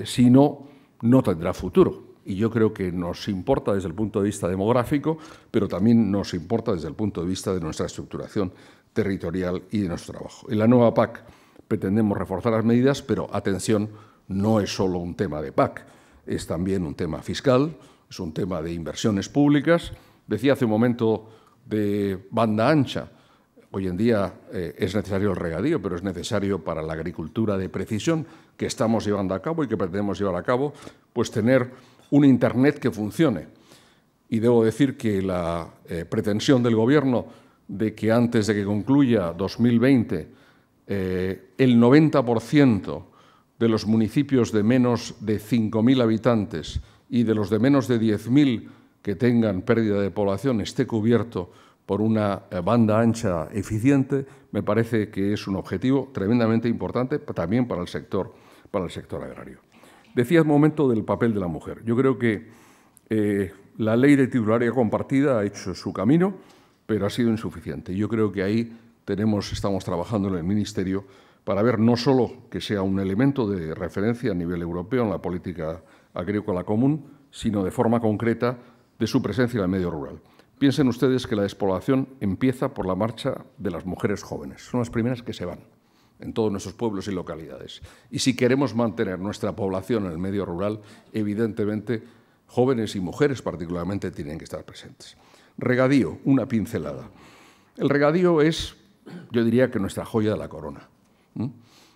si no, no tendrá futuro. Y yo creo que nos importa desde el punto de vista demográfico, pero también nos importa desde el punto de vista de nuestra estructuración territorial y de nuestro trabajo. En la nueva PAC pretendemos reforzar las medidas, pero atención, no es solo un tema de PAC, es también un tema fiscal, es un tema de inversiones públicas. Decía hace un momento de banda ancha. Hoy en día es necesario el regadío, pero es necesario para la agricultura de precisión que estamos llevando a cabo y que pretendemos llevar a cabo, pues tener un Internet que funcione. Y debo decir que la pretensión del Gobierno de que antes de que concluya 2020 el 90% de los municipios de menos de 5.000 habitantes y de los de menos de 10.000 que tengan pérdida de población esté cubierto por una banda ancha eficiente, me parece que es un objetivo tremendamente importante también para el sector agrario. Decía un momento del papel de la mujer. Yo creo que la ley de titularidad compartida ha hecho su camino, pero ha sido insuficiente. Yo creo que ahí estamos trabajando en el Ministerio para ver no solo que sea un elemento de referencia a nivel europeo en la política agrícola común, sino de forma concreta de su presencia en el medio rural. Piensen ustedes que la despoblación empieza por la marcha de las mujeres jóvenes. Son las primeras que se van en todos nuestros pueblos y localidades. Y si queremos mantener nuestra población en el medio rural, evidentemente, jóvenes y mujeres particularmente tienen que estar presentes. Regadío, una pincelada. El regadío es, yo diría que nuestra joya de la corona.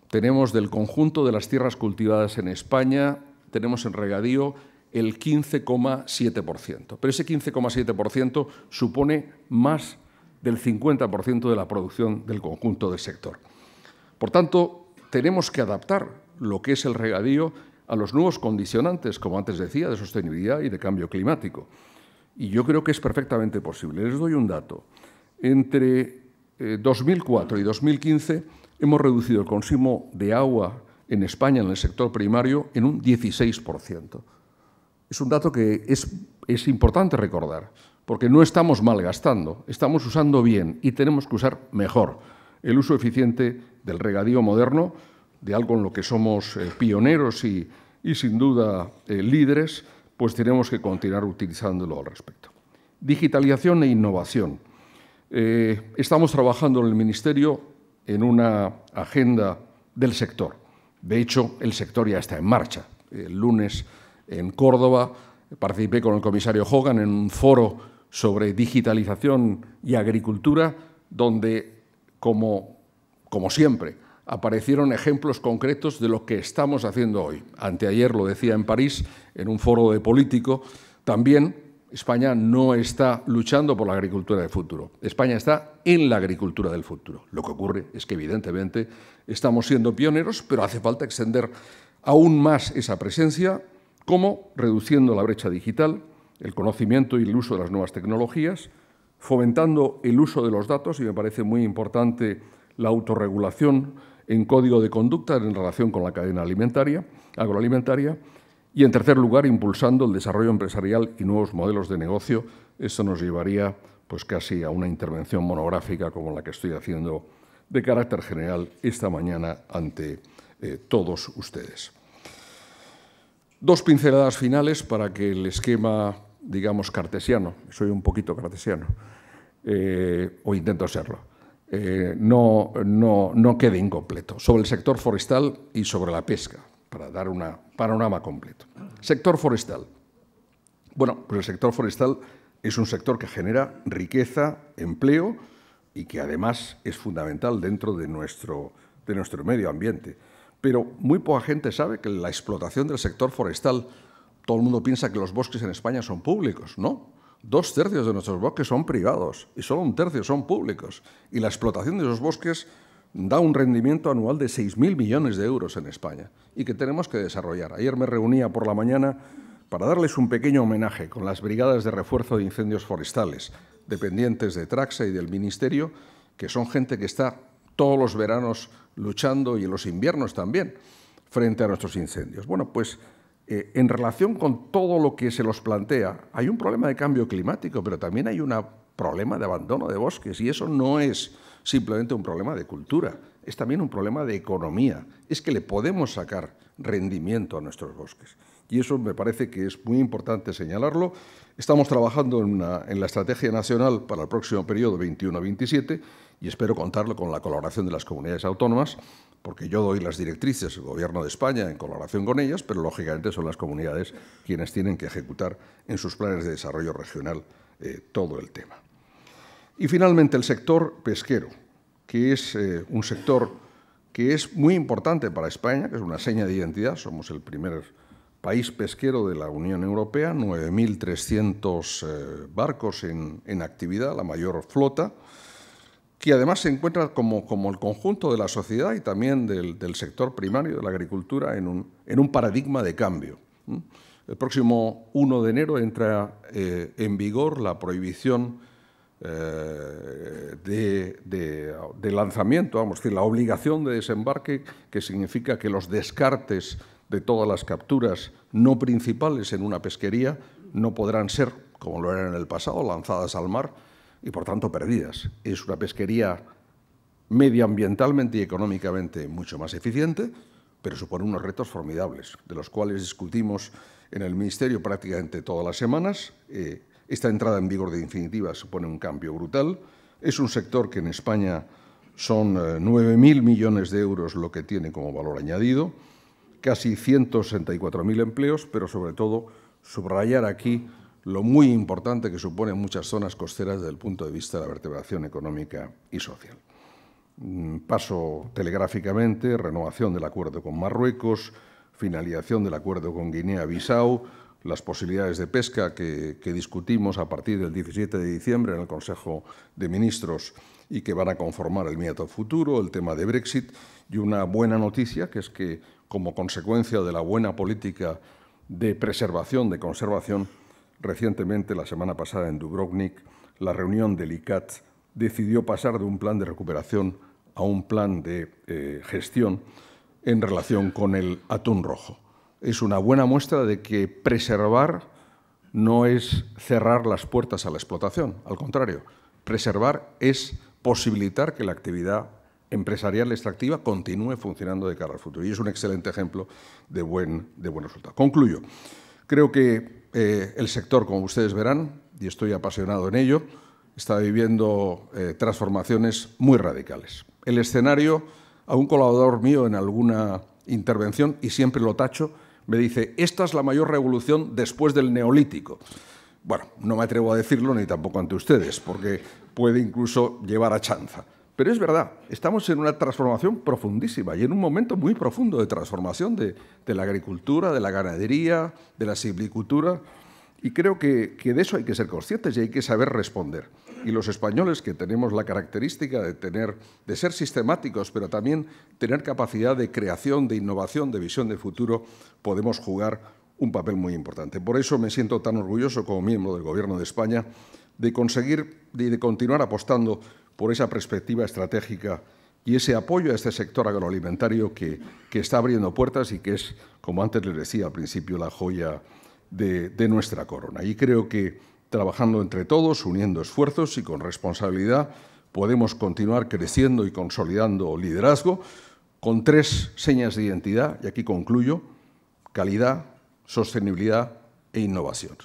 Tenemos del conjunto de las tierras cultivadas en España, tenemos en regadío el 15,7%. Pero ese 15,7% supone más del 50% de la producción del conjunto del sector. Por tanto, tenemos que adaptar lo que es el regadío a los nuevos condicionantes, como antes decía, de sostenibilidad y de cambio climático. Y yo creo que es perfectamente posible. Les doy un dato. Entre 2004 y 2015 hemos reducido el consumo de agua en España en el sector primario en un 16%. Es un dato que es importante recordar, porque no estamos malgastando, estamos usando bien y tenemos que usar mejor el uso eficiente del regadío moderno, de algo en lo que somos pioneros y sin duda líderes, pues tenemos que continuar utilizándolo al respecto. Digitalización e innovación. Estamos trabajando en el Ministerio en una agenda del sector. De hecho, el sector ya está en marcha. El lunes en Córdoba participé con el comisario Hogan en un foro sobre digitalización y agricultura, donde, como siempre, aparecieron ejemplos concretos de lo que estamos haciendo hoy. Anteayer lo decía en París, en un foro de Político, también España no está luchando por la agricultura del futuro. España está en la agricultura del futuro. Lo que ocurre es que, evidentemente, estamos siendo pioneros, pero hace falta extender aún más esa presencia, como reduciendo la brecha digital, el conocimiento y el uso de las nuevas tecnologías, fomentando el uso de los datos, y me parece muy importante la autorregulación en código de conducta en relación con la cadena agroalimentaria, y, en tercer lugar, impulsando el desarrollo empresarial y nuevos modelos de negocio. Esto nos llevaría pues casi a una intervención monográfica como la que estoy haciendo de carácter general esta mañana ante todos ustedes. Dos pinceladas finales para que el esquema, digamos, cartesiano, soy un poquito cartesiano, o intento serlo, no quede incompleto, sobre el sector forestal y sobre la pesca, para dar un panorama completo. Sector forestal. Bueno, pues el sector forestal es un sector que genera riqueza, empleo y que además es fundamental dentro de nuestro medio ambiente. Pero muy poca gente sabe que la explotación del sector forestal, todo el mundo piensa que los bosques en España son públicos. No, 2/3 de nuestros bosques son privados y solo 1/3 son públicos. Y la explotación de esos bosques da un rendimiento anual de 6.000 millones de euros en España y que tenemos que desarrollar. Ayer me reunía por la mañana para darles un pequeño homenaje con las brigadas de refuerzo de incendios forestales, dependientes de Traxa y del Ministerio, que son gente que está todos los veranos luchando y en los inviernos también frente a nuestros incendios. Bueno, pues en relación con todo lo que se los plantea, hay un problema de cambio climático, pero también hay un problema de abandono de bosques, y eso no es simplemente un problema de cultura, es también un problema de economía. Es que le podemos sacar rendimiento a nuestros bosques. Y eso me parece que es muy importante señalarlo. Estamos trabajando en la Estrategia Nacional para el próximo periodo 21-27 y espero contarlo con la colaboración de las comunidades autónomas, porque yo doy las directrices del Gobierno de España en colaboración con ellas, pero lógicamente son las comunidades quienes tienen que ejecutar en sus planes de desarrollo regional todo el tema. Y finalmente el sector pesquero, que es un sector que es muy importante para España, que es una seña de identidad. Somos el primer país pesquero de la Unión Europea, 9.300 barcos en actividad, la mayor flota, que además se encuentra como el conjunto de la sociedad y también del sector primario de la agricultura en un paradigma de cambio. El próximo 1 de enero entra en vigor la prohibición de lanzamiento, vamos a decir, la obligación de desembarque, que significa que los descartes de todas las capturas no principales en una pesquería no podrán ser, como lo eran en el pasado, lanzadas al mar y, por tanto, perdidas. Es una pesquería medioambientalmente y económicamente mucho más eficiente, pero supone unos retos formidables, de los cuales discutimos en el Ministerio prácticamente todas las semanas. Esta entrada en vigor definitiva supone un cambio brutal. Es un sector que en España son 9.000 millones de euros lo que tiene como valor añadido, casi 164.000 empleos, pero sobre todo subrayar aquí lo muy importante que supone en muchas zonas costeras desde el punto de vista de la vertebración económica y social. Paso telegráficamente: renovación del acuerdo con Marruecos, finalización del acuerdo con Guinea-Bissau, las posibilidades de pesca que discutimos a partir del 17 de diciembre en el Consejo de Ministros y que van a conformar el inmediato futuro, el tema de Brexit, y una buena noticia, que es que, como consecuencia de la buena política de preservación, de conservación, recientemente, la semana pasada en Dubrovnik, la reunión del ICCAT decidió pasar de un plan de recuperación a un plan de gestión en relación con el atún rojo. Es una buena muestra de que preservar no es cerrar las puertas a la explotación, al contrario, preservar es posibilitar que la actividad empresarial extractiva continúe funcionando de cara al futuro, y es un excelente ejemplo de buen resultado. Concluyo. Creo que el sector, como ustedes verán, y estoy apasionado en ello, está viviendo transformaciones muy radicales. El escenario, a un colaborador mío en alguna intervención, y siempre lo tacho, me dice: esta es la mayor revolución después del Neolítico. Bueno, no me atrevo a decirlo ni tampoco ante ustedes, porque puede incluso llevar a chanza. Pero es verdad, estamos en una transformación profundísima y en un momento muy profundo de transformación de la agricultura, de la ganadería, de la silvicultura. Y creo que de eso hay que ser conscientes y hay que saber responder. Y los españoles, que tenemos la característica de ser sistemáticos, pero también tener capacidad de creación, de innovación, de visión de futuro, podemos jugar un papel muy importante. Por eso me siento tan orgulloso como miembro del Gobierno de España de conseguir y de continuar apostando por esa perspectiva estratégica y ese apoyo a este sector agroalimentario que está abriendo puertas y que es, como antes les decía al principio, la joya de nuestra corona. Y creo que trabajando entre todos, uniendo esfuerzos y con responsabilidad, podemos continuar creciendo y consolidando liderazgo con 3 señas de identidad, y aquí concluyo: calidad, sostenibilidad e innovación.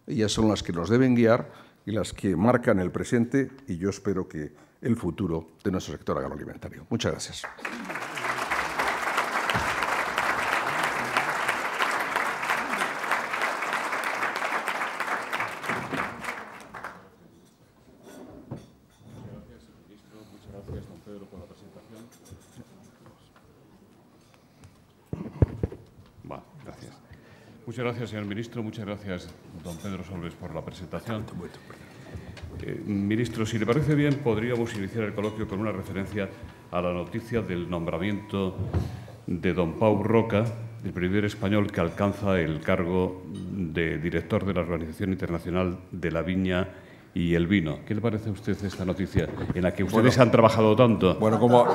Ellas son las que nos deben guiar y las que marcan el presente y yo espero que el futuro de nuestro sector agroalimentario. Muchas gracias. Muchas gracias, señor ministro. Muchas gracias, don Pedro Solbes, por la presentación. Ministro, si le parece bien, podríamos iniciar el coloquio con una referencia a la noticia del nombramiento de don Pau Roca, el primer español que alcanza el cargo de director de la Organización Internacional de la Viña y el Vino. ¿Qué le parece a usted esta noticia en la que ustedes han trabajado tanto? Bueno, como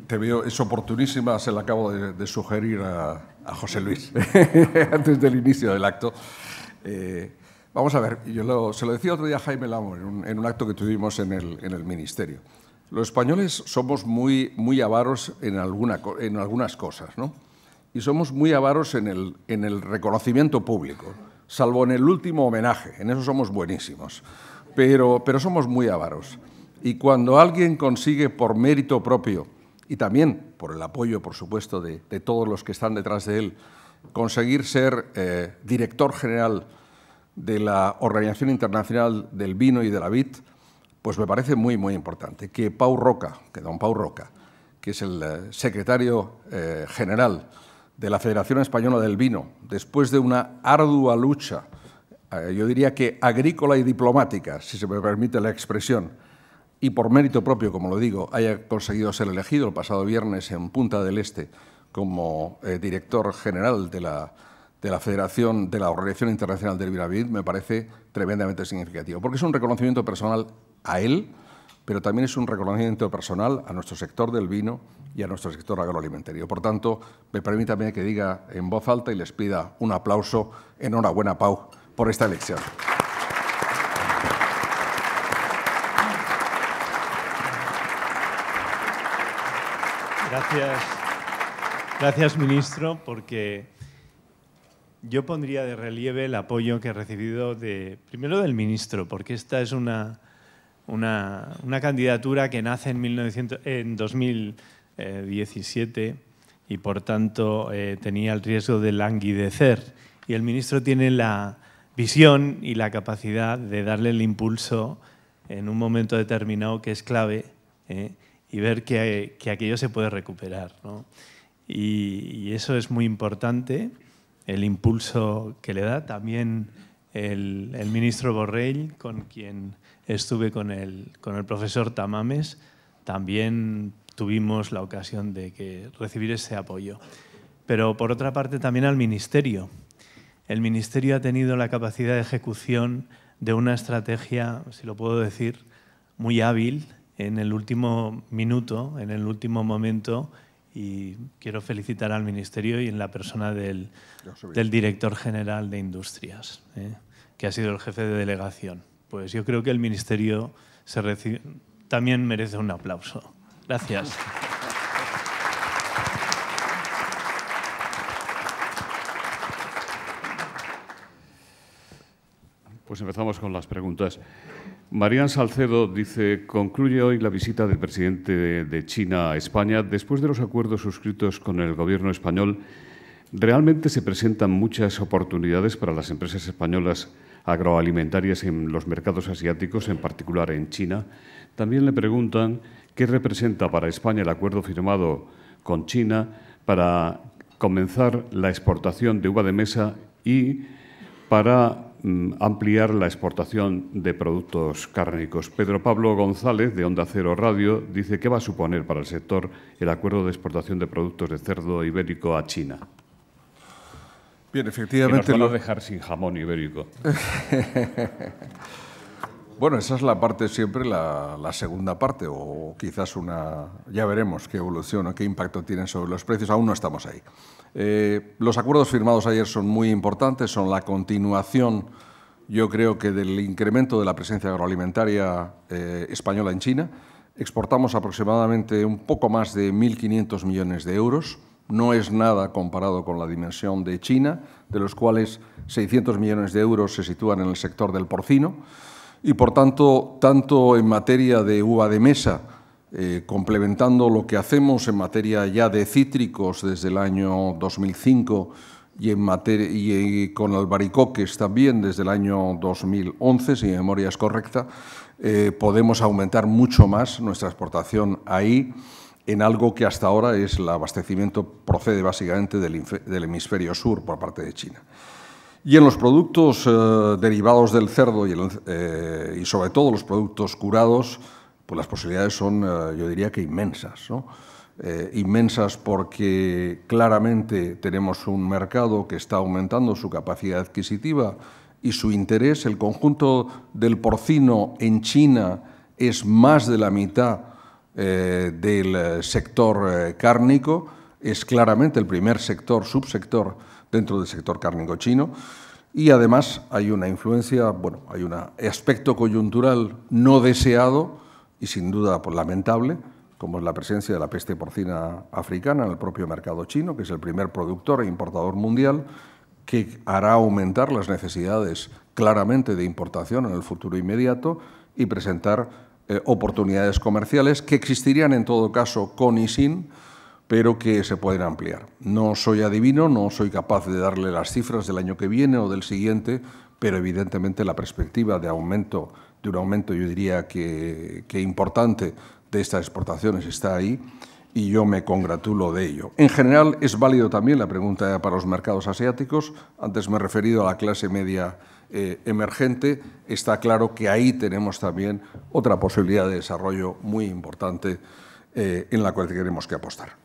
te veo, es oportunísima, se la acabo de sugerir a José Luis antes del inicio del acto. Vamos a ver, se lo decía otro día a Jaime Lamo en un acto que tuvimos en el Ministerio. Los españoles somos muy avaros en algunas cosas, ¿no? Y somos muy avaros en el reconocimiento público, salvo en el último homenaje, en eso somos buenísimos, pero somos muy avaros. Y cuando alguien consigue por mérito propio, y también por el apoyo, por supuesto, de todos los que están detrás de él, conseguir ser director general de la Organización Internacional del Vino y de la Vid, pues me parece muy importante que don Pau Roca, que es el secretario general de la Federación Española del Vino, después de una ardua lucha, yo diría que agrícola y diplomática, si se me permite la expresión, y por mérito propio, como lo digo, haya conseguido ser elegido el pasado viernes en Punta del Este como director general de la Federación de la Organización Internacional del Vino y la Vid, me parece tremendamente significativo, porque es un reconocimiento personal a él, pero también es un reconocimiento personal a nuestro sector del vino y a nuestro sector agroalimentario. Por tanto, permítame que diga en voz alta y les pida un aplauso. Enhorabuena, Pau, por esta elección. Gracias, ministro, porque yo pondría de relieve el apoyo que he recibido primero del ministro, porque esta es una candidatura que nace en 2017 y, por tanto, tenía el riesgo de languidecer. Y el ministro tiene la visión y la capacidad de darle el impulso en un momento determinado que es clave, y ver que aquello se puede recuperar, ¿no? Y eso es muy importante, el impulso que le da. También el ministro Borrell, con quien estuve con el profesor Tamames, también tuvimos la ocasión de recibir ese apoyo. Pero, por otra parte, también al Ministerio. El Ministerio ha tenido la capacidad de ejecución de una estrategia, si lo puedo decir, muy hábil en el último minuto, en el último momento, y quiero felicitar al Ministerio y en la persona del director general de Industrias, que ha sido el jefe de delegación. Pues yo creo que el Ministerio también merece un aplauso. Gracias. Pues empezamos con las preguntas. Marian Salcedo dice: concluye hoy la visita del presidente de China a España. Después de los acuerdos suscritos con el Gobierno español, ¿realmente se presentan muchas oportunidades para las empresas españolas agroalimentarias en los mercados asiáticos, en particular en China. También le preguntan qué representa para España el acuerdo firmado con China para comenzar la exportación de uva de mesa y para ampliar la exportación de productos cárnicos. Pedro Pablo González, de Onda Cero Radio, dice qué va a suponer para el sector el acuerdo de exportación de productos de cerdo ibérico a China. Bien, efectivamente. Que nos van a dejar sin jamón ibérico. Bueno, esa es la parte siempre, la segunda parte, o quizás ya veremos qué evolución o qué impacto tienen sobre los precios, aún no estamos ahí. Los acuerdos firmados ayer son muy importantes, son la continuación, yo creo que del incremento de la presencia agroalimentaria española en China. Exportamos aproximadamente un poco más de 1.500 millones de euros, no es nada comparado con la dimensión de China, de los cuales 600 millones de euros se sitúan en el sector del porcino. Y, por tanto, tanto en materia de uva de mesa, complementando lo que hacemos en materia ya de cítricos desde el año 2005 y con albaricoques también desde el año 2011, si mi memoria es correcta, podemos aumentar mucho más nuestra exportación ahí en algo que hasta ahora es el abastecimiento, procede básicamente del hemisferio sur por parte de China. Y en los productos derivados del cerdo y sobre todo los productos curados, pues las posibilidades son, yo diría que inmensas, ¿no? Inmensas porque claramente tenemos un mercado que está aumentando su capacidad adquisitiva y su interés. El conjunto del porcino en China es más de la mitad del sector cárnico, es claramente el primer subsector dentro del sector cárnico chino, y además hay una influencia, hay un aspecto coyuntural no deseado y sin duda lamentable, como es la presencia de la peste porcina africana en el propio mercado chino, que es el primer productor e importador mundial, que hará aumentar las necesidades claramente de importación en el futuro inmediato y presentar oportunidades comerciales que existirían en todo caso con y sin, pero que se pueden ampliar. No soy adivino, no soy capaz de darle las cifras del año que viene o del siguiente, pero evidentemente la perspectiva de un aumento, yo diría que importante de estas exportaciones está ahí y yo me congratulo de ello. En general es válido también la pregunta para los mercados asiáticos. Antes me he referido a la clase media emergente. Está claro que ahí tenemos también otra posibilidad de desarrollo muy importante en la cual tenemos que apostar.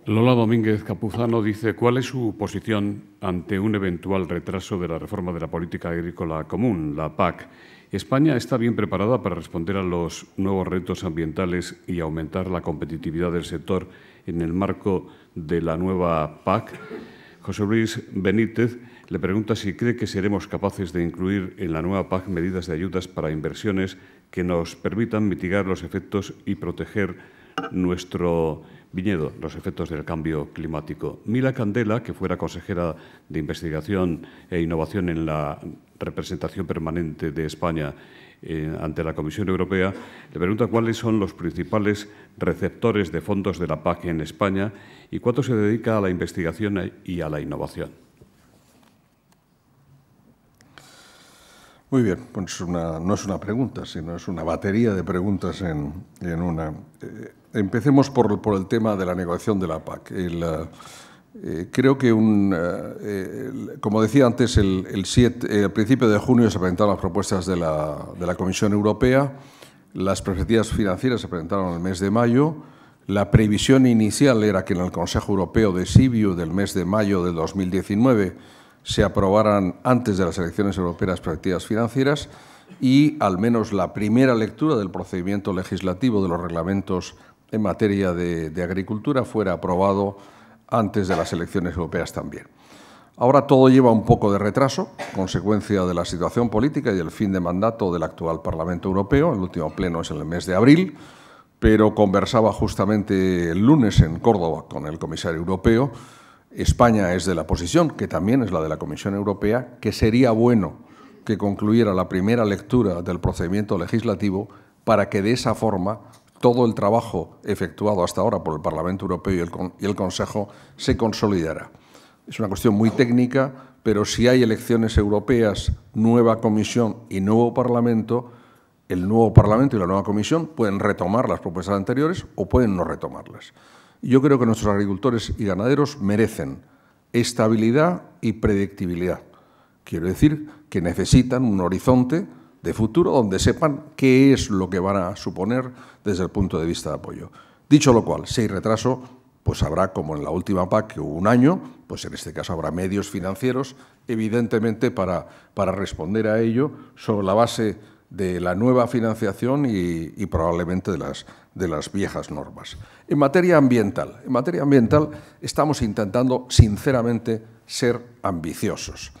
Lola Domínguez Capuzano dice ¿cuál es su posición ante un eventual retraso de la reforma de la política agrícola común, la PAC? ¿España está bien preparada para responder a los nuevos retos ambientales y aumentar la competitividad del sector en el marco de la nueva PAC? José Luis Benítez le pregunta si cree que seremos capaces de incluir en la nueva PAC medidas de ayudas para inversiones que nos permitan mitigar los efectos y proteger nuestro viñedo, los efectos del cambio climático. Mila Candela, que fuera consejera de Investigación e Innovación en la representación permanente de España ante la Comisión Europea, le pregunta cuáles son los principales receptores de fondos de la PAC en España y cuánto se dedica a la investigación y a la innovación. Muy bien, pues no es una pregunta, sino es una batería de preguntas en una. Empecemos por el tema de la negociación de la PAC. Creo que, como decía antes, el principio de junio se presentaron las propuestas de la Comisión Europea, las perspectivas financieras se presentaron en el mes de mayo, la previsión inicial era que en el Consejo Europeo de Sibiu del mes de mayo de 2019 se aprobaran antes de las elecciones europeas perspectivas financieras y al menos la primera lectura del procedimiento legislativo de los reglamentos en materia de agricultura fuera aprobado antes de las elecciones europeas también. Ahora todo lleva un poco de retraso, consecuencia de la situación política y el fin de mandato del actual Parlamento Europeo. El último pleno es en el mes de abril, pero conversaba justamente el lunes en Córdoba con el comisario europeo. España es de la posición, que también es la de la Comisión Europea, que sería bueno que concluyera la primera lectura del procedimiento legislativo para que de esa forma todo el trabajo efectuado hasta ahora por el Parlamento Europeo y el Consejo se consolidara. Es una cuestión muy técnica, pero si hay elecciones europeas, nueva Comisión y nuevo Parlamento, el nuevo Parlamento y la nueva Comisión pueden retomar las propuestas anteriores o pueden no retomarlas. Yo creo que nuestros agricultores y ganaderos merecen estabilidad y predictibilidad. Quiero decir que necesitan un horizonte de futuro donde sepan qué es lo que van a suponer desde el punto de vista de apoyo. Dicho lo cual, si hay retraso, pues habrá, como en la última PAC, que hubo un año, pues en este caso habrá medios financieros, evidentemente, para responder a ello sobre la base de la nueva financiación y probablemente de las viejas normas. En materia ambiental estamos intentando, sinceramente, ser ambiciosos.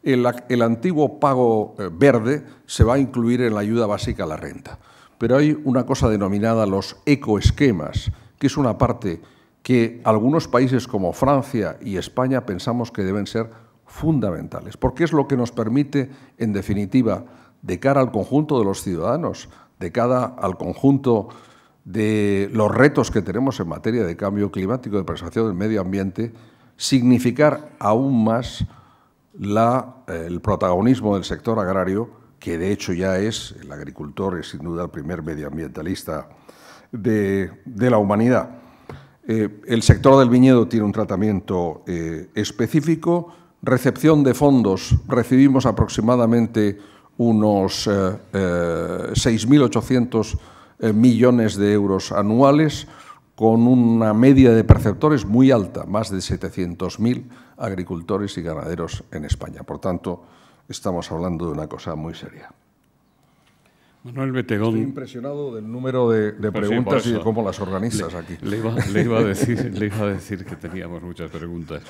El antiguo pago verde se va a incluir en la ayuda básica a la renta, pero hay una cosa denominada los ecoesquemas, que es una parte que algunos países como Francia y España pensamos que deben ser fundamentales, porque es lo que nos permite, en definitiva, de cara al conjunto de los ciudadanos, de cara al conjunto de los retos que tenemos en materia de cambio climático, de preservación del medio ambiente, significar aún más el protagonismo del sector agrario, que de hecho ya es, el agricultor es sin duda el primer medioambientalista de la humanidad. El sector del viñedo tiene un tratamiento específico. Recepción de fondos, recibimos aproximadamente unos 6.800 millones de euros anuales, con una media de perceptores muy alta, más de 700.000 agricultores y ganaderos en España. Por tanto, estamos hablando de una cosa muy seria. Manuel Betegón. Estoy impresionado del número de preguntas y de cómo las organizas aquí. Le iba a decir que teníamos muchas preguntas.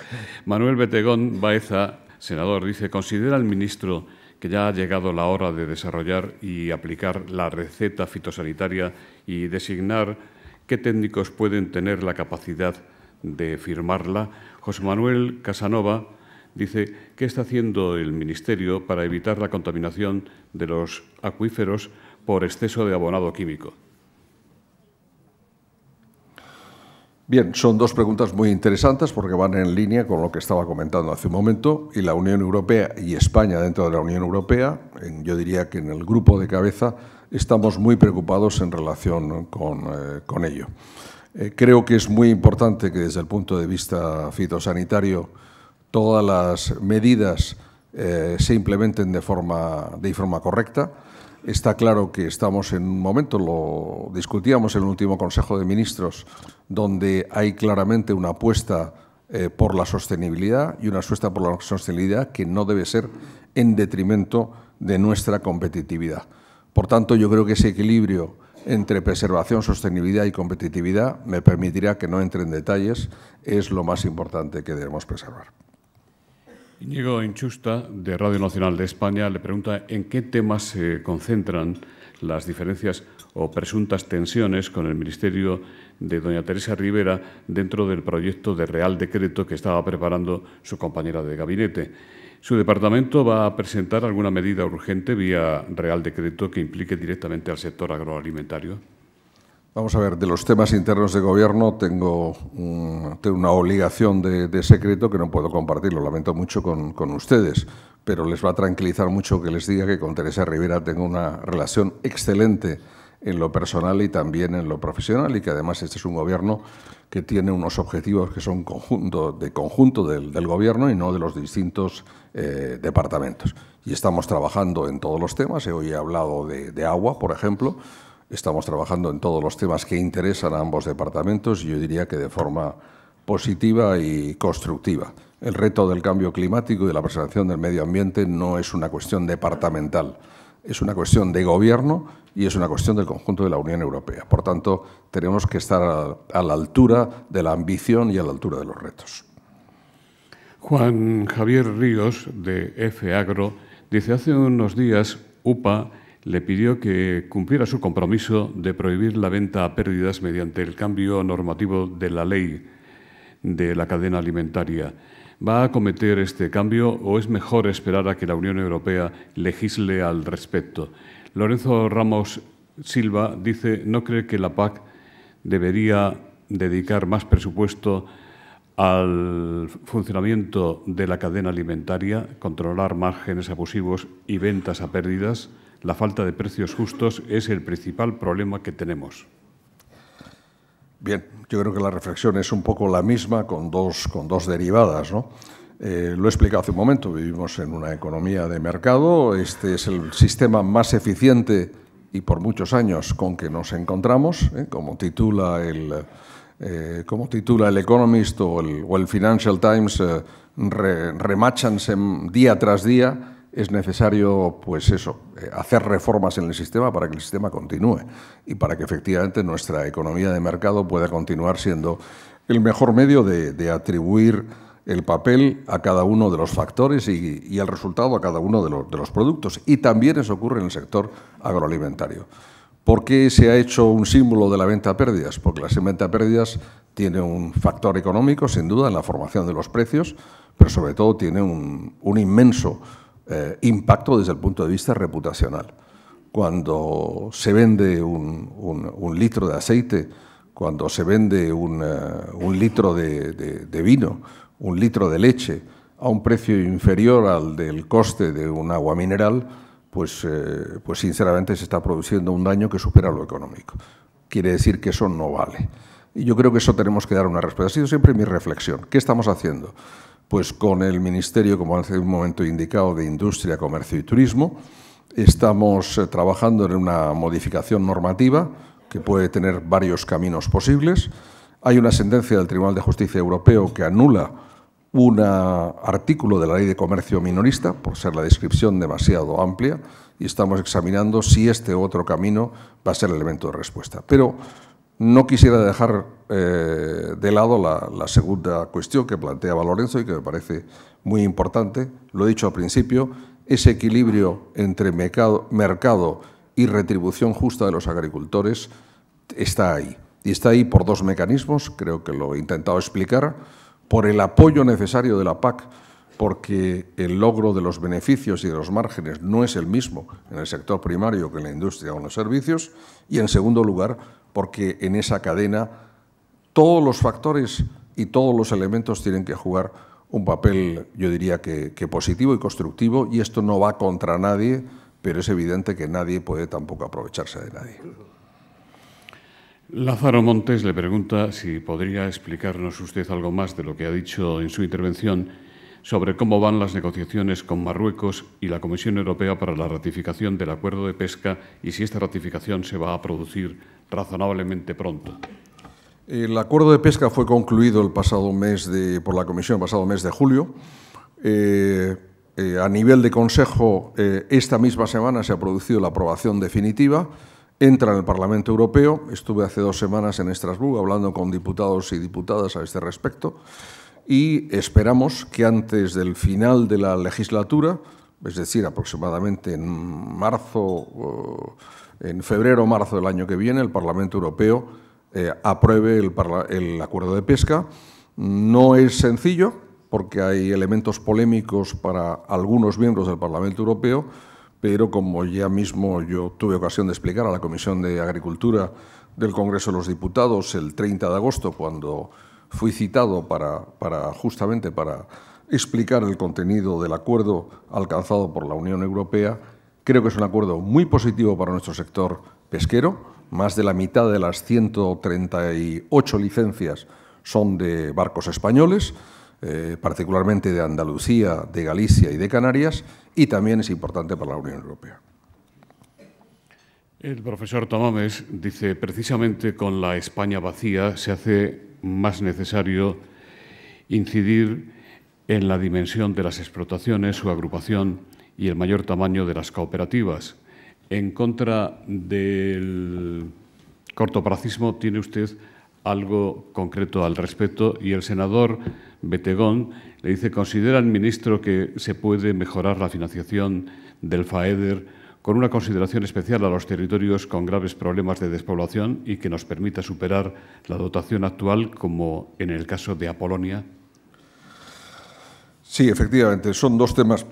Manuel Betegón Baeza, senador, dice: ¿considera el ministro que ya ha llegado la hora de desarrollar y aplicar la receta fitosanitaria y designar qué técnicos pueden tener la capacidad de firmarla? José Manuel Casanova dice: ¿qué está haciendo el Ministerio para evitar la contaminación de los acuíferos por exceso de abonado químico? Bien, son dos preguntas muy interesantes porque van en línea con lo que estaba comentando hace un momento, y la Unión Europea y España dentro de la Unión Europea, yo diría que en el grupo de cabeza estamos muy preocupados en relación con ello. Creo que es muy importante que desde el punto de vista fitosanitario todas las medidas se implementen de forma correcta. Está claro que estamos en un momento, lo discutíamos en el último Consejo de Ministros, donde hay claramente una apuesta por la sostenibilidad, y una apuesta por la sostenibilidad que no debe ser en detrimento de nuestra competitividad. Por tanto, yo creo que ese equilibrio entre preservación, sostenibilidad y competitividad, me permitirá que no entre en detalles, es lo más importante que debemos preservar. Íñigo Inchusta, de Radio Nacional de España, le pregunta en qué temas se concentran las diferencias o presuntas tensiones con el Ministerio de doña Teresa Rivera dentro del proyecto de Real Decreto que estaba preparando su compañera de gabinete. ¿Su departamento va a presentar alguna medida urgente vía Real Decreto que implique directamente al sector agroalimentario? Vamos a ver, de los temas internos de Gobierno tengo una obligación de secreto que no puedo compartir, lo lamento mucho con ustedes, pero les va a tranquilizar mucho que les diga que con Teresa Rivera tengo una relación excelente en lo personal y también en lo profesional, y que además este es un Gobierno que tiene unos objetivos que son conjunto del Gobierno y no de los distintos departamentos. Y estamos trabajando en todos los temas. Hoy he hablado de agua, por ejemplo. Estamos trabajando en todos los temas que interesan a ambos departamentos, y yo diría que de forma positiva y constructiva. El reto del cambio climático y de la preservación del medio ambiente no es una cuestión departamental, es una cuestión de Gobierno y es una cuestión del conjunto de la Unión Europea. Por tanto, tenemos que estar a la altura de la ambición y a la altura de los retos. Juan Javier Ríos, de FAgro, dice: hace unos días UPA le pidió que cumpliera su compromiso de prohibir la venta a pérdidas mediante el cambio normativo de la ley de la cadena alimentaria. ¿Va a acometer este cambio o es mejor esperar a que la Unión Europea legisle al respecto? Lorenzo Ramos Silva dice: ¿no cree que la PAC debería dedicar más presupuesto al funcionamiento de la cadena alimentaria, controlar márgenes abusivos y ventas a pérdidas, la falta de precios justos es el principal problema que tenemos. Bien, yo creo que la reflexión es un poco la misma con dos derivadas, ¿no? Lo he explicado hace un momento, vivimos en una economía de mercado, este es el sistema más eficiente y por muchos años con que nos encontramos, como titula el Economist o el Financial Times, remáchanse día tras día. Es necesario, pues eso, hacer reformas en el sistema para que el sistema continúe y para que efectivamente nuestra economía de mercado pueda continuar siendo el mejor medio de atribuir el papel a cada uno de los factores y el resultado a cada uno de los productos. Y también eso ocurre en el sector agroalimentario. ¿Por qué se ha hecho un símbolo de la venta a pérdidas? Porque la venta a pérdidas tiene un factor económico, sin duda, en la formación de los precios, pero sobre todo tiene un inmenso impacto desde el punto de vista reputacional. Cuando se vende un litro de aceite, cuando se vende un litro de vino, un litro de leche a un precio inferior al del coste de un agua mineral, pues sinceramente se está produciendo un daño que supera lo económico. Quiere decir que eso no vale. Y yo creo que eso tenemos que dar una respuesta. Ha sido siempre mi reflexión. ¿Qué estamos haciendo? Pues con el Ministerio, como hace un momento indicado, de Industria, Comercio y Turismo, estamos trabajando en una modificación normativa que puede tener varios caminos posibles. Hay una sentencia del Tribunal de Justicia Europeo que anula un artículo de la Ley de Comercio Minorista, por ser la descripción demasiado amplia, y estamos examinando si este otro camino va a ser el elemento de respuesta. Pero no quisiera dejar de lado la segunda cuestión que planteaba Lorenzo y que me parece muy importante. Lo he dicho al principio, ese equilibrio entre mercado y retribución justa de los agricultores está ahí. Y está ahí por dos mecanismos, creo que lo he intentado explicar, por el apoyo necesario de la PAC, porque el logro de los beneficios y de los márgenes no es el mismo en el sector primario que en la industria o en los servicios, y en segundo lugar, porque en esa cadena todos los factores y todos los elementos tienen que jugar un papel, yo diría que positivo y constructivo, y esto no va contra nadie, pero es evidente que nadie puede tampoco aprovecharse de nadie. Lázaro Montes le pregunta si podría explicarnos usted algo más de lo que ha dicho en su intervención sobre cómo van las negociaciones con Marruecos y la Comisión Europea para la ratificación del acuerdo de pesca y si esta ratificación se va a producir razonablemente pronto. El acuerdo de pesca fue concluido por la Comisión el pasado mes de julio. A nivel de Consejo, esta misma semana se ha producido la aprobación definitiva. Entra en el Parlamento Europeo. Estuve hace 2 semanas en Estrasburgo hablando con diputados y diputadas a este respecto y esperamos que antes del final de la legislatura, es decir, aproximadamente en febrero o marzo del año que viene, el Parlamento Europeo apruebe el acuerdo de pesca. No es sencillo porque hay elementos polémicos para algunos miembros del Parlamento Europeo, pero como ya mismo yo tuve ocasión de explicar a la Comisión de Agricultura del Congreso de los Diputados el 30 de agosto, cuando fui citado justamente para explicar el contenido del acuerdo alcanzado por la Unión Europea, creo que es un acuerdo muy positivo para nuestro sector pesquero. Más de la mitad de las 138 licencias son de barcos españoles, particularmente de Andalucía, de Galicia y de Canarias, y también es importante para la Unión Europea. El profesor Tamames dice, precisamente con la España vacía se hace más necesario incidir en la dimensión de las explotaciones, su agrupación y el mayor tamaño de las cooperativas. En contra del cortoplacismo, ¿tiene usted algo concreto al respecto? Y el senador Betegón le dice, ¿considera el ministro que se puede mejorar la financiación del FAEDER con una consideración especial a los territorios con graves problemas de despoblación y que nos permita superar la dotación actual, como en el caso de Apolonia? Sí, efectivamente, son 2 temas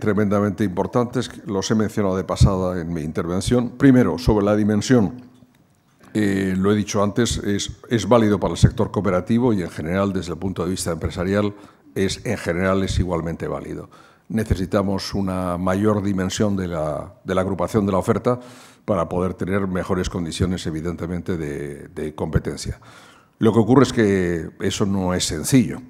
tremendamente importantes. Los he mencionado de pasada en mi intervención. Primero, sobre la dimensión Lo he dicho antes, es válido para el sector cooperativo y en general, desde el punto de vista empresarial, es igualmente válido. Necesitamos una mayor dimensión de la agrupación de la oferta para poder tener mejores condiciones, evidentemente, de competencia. Lo que ocurre es que eso no es sencillo.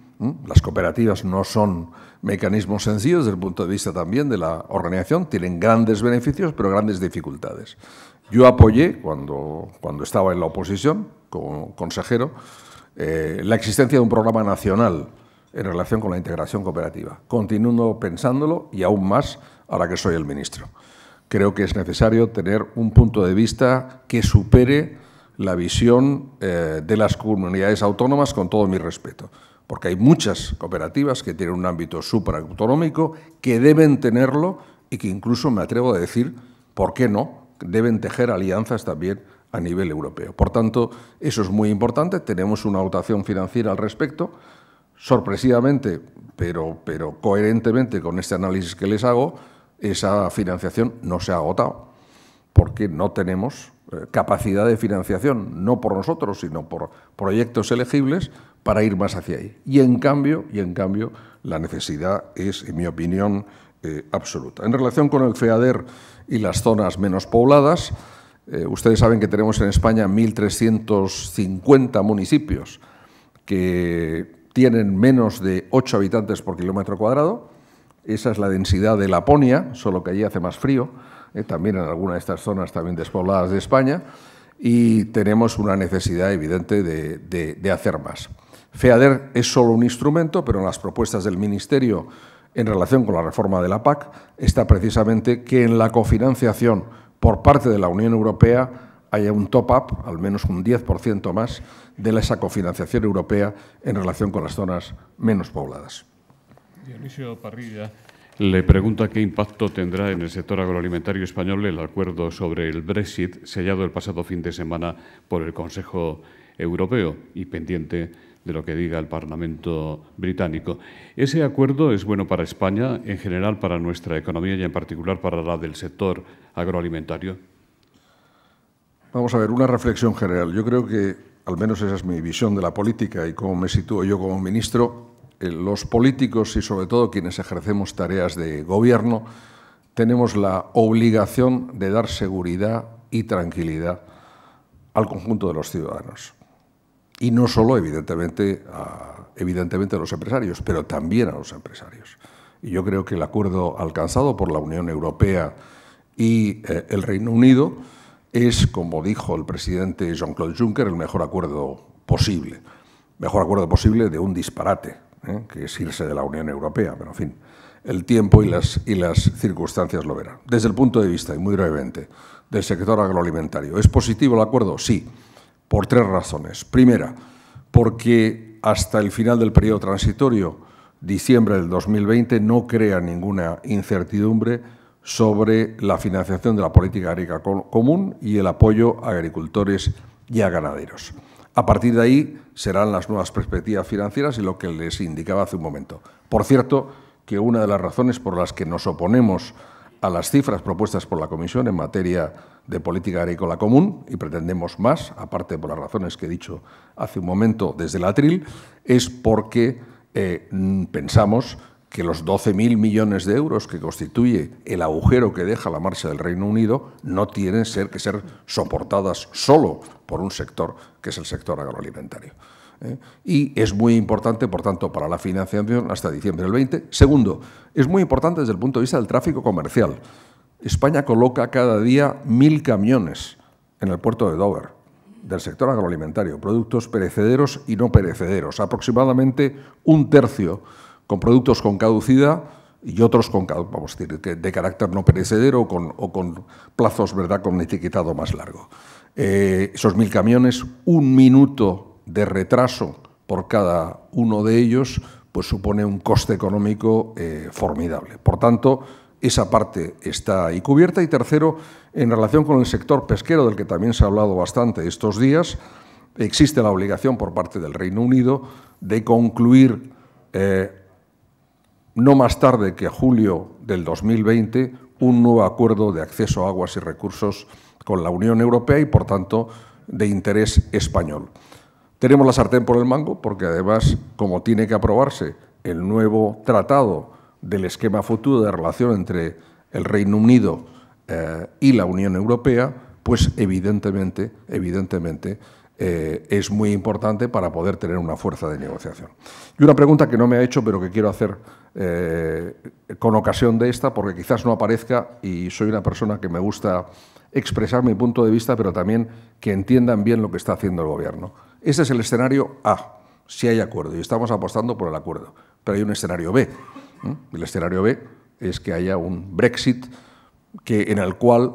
Las cooperativas no son mecanismos sencillos desde el punto de vista también de la organización. Tienen grandes beneficios, pero grandes dificultades. Yo apoyé, cuando estaba en la oposición, como consejero, la existencia de un programa nacional en relación con la integración cooperativa. Continúo pensándolo y aún más ahora que soy el ministro. Creo que es necesario tener un punto de vista que supere la visión de las comunidades autónomas, con todo mi respeto, porque hay muchas cooperativas que tienen un ámbito superautonómico, que deben tenerlo y que incluso, me atrevo a decir, ¿por qué no?, deben tejer alianzas también a nivel europeo. Por tanto, eso es muy importante. Tenemos una dotación financiera al respecto. Sorpresivamente, pero coherentemente con este análisis que les hago, esa financiación no se ha agotado, porque no tenemos capacidad de financiación, no por nosotros, sino por proyectos elegibles, para ir más hacia ahí. Y en cambio, la necesidad es, en mi opinión, absoluta. En relación con el FEADER y las zonas menos pobladas, ustedes saben que tenemos en España 1.350 municipios que tienen menos de 8 habitantes por kilómetro cuadrado. Esa es la densidad de Laponia, solo que allí hace más frío, también en alguna de estas zonas también despobladas de España, y tenemos una necesidad evidente de hacer más. FEADER es solo un instrumento, pero en las propuestas del Ministerio en relación con la reforma de la PAC está precisamente que en la cofinanciación por parte de la Unión Europea haya un top-up, al menos un 10% más, de esa cofinanciación europea en relación con las zonas menos pobladas. Dionisio Parrilla le pregunta qué impacto tendrá en el sector agroalimentario español el acuerdo sobre el Brexit sellado el pasado fin de semana por el Consejo Europeo y pendiente de lo que diga el Parlamento británico. ¿Ese acuerdo es bueno para España, en general para nuestra economía y en particular para la del sector agroalimentario? Vamos a ver, una reflexión general. Yo creo que, al menos esa es mi visión de la política y cómo me sitúo yo como ministro, los políticos y sobre todo quienes ejercemos tareas de gobierno tenemos la obligación de dar seguridad y tranquilidad al conjunto de los ciudadanos. Y no solo, evidentemente, a los empresarios, pero también a los empresarios. Y yo creo que el acuerdo alcanzado por la Unión Europea y el Reino Unido es, como dijo el presidente Jean-Claude Juncker, el mejor acuerdo posible. Mejor acuerdo posible de un disparate, que es irse de la Unión Europea. Pero, en fin, el tiempo y las circunstancias lo verán. Desde el punto de vista, y muy brevemente, del sector agroalimentario, ¿es positivo el acuerdo? Sí, por 3 razones. Primera, porque hasta el final del periodo transitorio, diciembre del 2020, no crea ninguna incertidumbre sobre la financiación de la política agrícola común y el apoyo a agricultores y a ganaderos. A partir de ahí serán las nuevas perspectivas financieras y lo que les indicaba hace un momento. Por cierto, que una de las razones por las que nos oponemos a las cifras propuestas por la Comisión en materia de política agrícola común, y pretendemos más, aparte por las razones que he dicho hace un momento desde el atril, es porque pensamos que los 12.000 millones de euros que constituye el agujero que deja la marcha del Reino Unido no tienen que ser soportadas solo por un sector, que es el sector agroalimentario. Y es muy importante, por tanto, para la financiación hasta diciembre del 20. Segundo, es muy importante desde el punto de vista del tráfico comercial. España coloca cada día 1.000 camiones en el puerto de Dover del sector agroalimentario, productos perecederos y no perecederos, aproximadamente un tercio con productos con caducidad y otros con, vamos a decir, de carácter no perecedero o con plazos, ¿verdad?, con etiquetado más largo. Esos 1.000 camiones, 1 minuto de retraso por cada uno de ellos, pues supone un coste económico formidable. Por tanto, esa parte está ahí cubierta. Y tercero, en relación con el sector pesquero, del que también se ha hablado bastante estos días, existe la obligación por parte del Reino Unido de concluir no más tarde que julio del 2020 un nuevo acuerdo de acceso a aguas y recursos con la Unión Europea y, por tanto, de interés español. Tenemos la sartén por el mango porque además, como tiene que aprobarse el nuevo tratado del esquema futuro de relación entre el Reino Unido y la Unión Europea, pues evidentemente es muy importante para poder tener una fuerza de negociación. Y una pregunta que no me ha hecho, pero que quiero hacer con ocasión de esta, porque quizás no aparezca y soy una persona que me gusta expresar mi punto de vista, pero también que entiendan bien lo que está haciendo el Gobierno. Ese es el escenario A, si hay acuerdo, y estamos apostando por el acuerdo. Pero hay un escenario B. El escenario B es que haya un Brexit en el cual,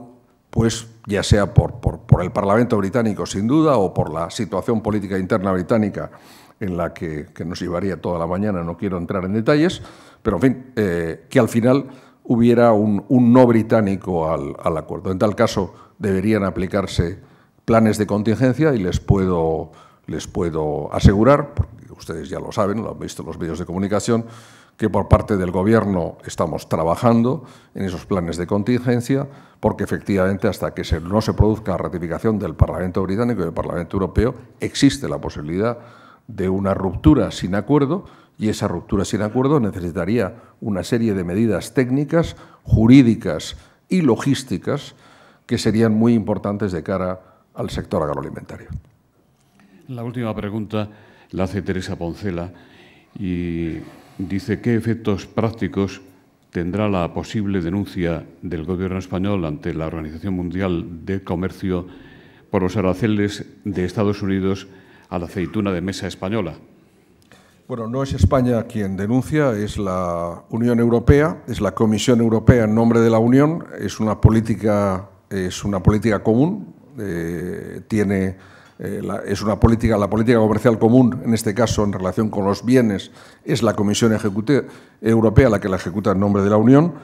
pues, ya sea por el Parlamento británico, sin duda, o por la situación política interna británica en la que nos llevaría toda la mañana, no quiero entrar en detalles, pero, en fin, que al final hubiera un no británico al acuerdo. En tal caso, deberían aplicarse planes de contingencia y les puedo asegurar, porque ustedes ya lo saben, lo han visto en los medios de comunicación, que por parte del Gobierno estamos trabajando en esos planes de contingencia, porque efectivamente hasta que no se produzca la ratificación del Parlamento británico y del Parlamento europeo, existe la posibilidad de una ruptura sin acuerdo, y esa ruptura sin acuerdo necesitaría una serie de medidas técnicas, jurídicas y logísticas que serían muy importantes de cara al sector agroalimentario. La última pregunta la hace Teresa Poncela y dice: ¿qué efectos prácticos tendrá la posible denuncia del Gobierno español ante la Organización Mundial de Comercio por los aranceles de Estados Unidos a la aceituna de mesa española? Bueno, no es España quien denuncia, es la Unión Europea, es la Comisión Europea en nombre de la Unión, es una política común, la política comercial común, en este caso en relación con los bienes, es la Comisión Europea la que la ejecuta en nombre de la Unión.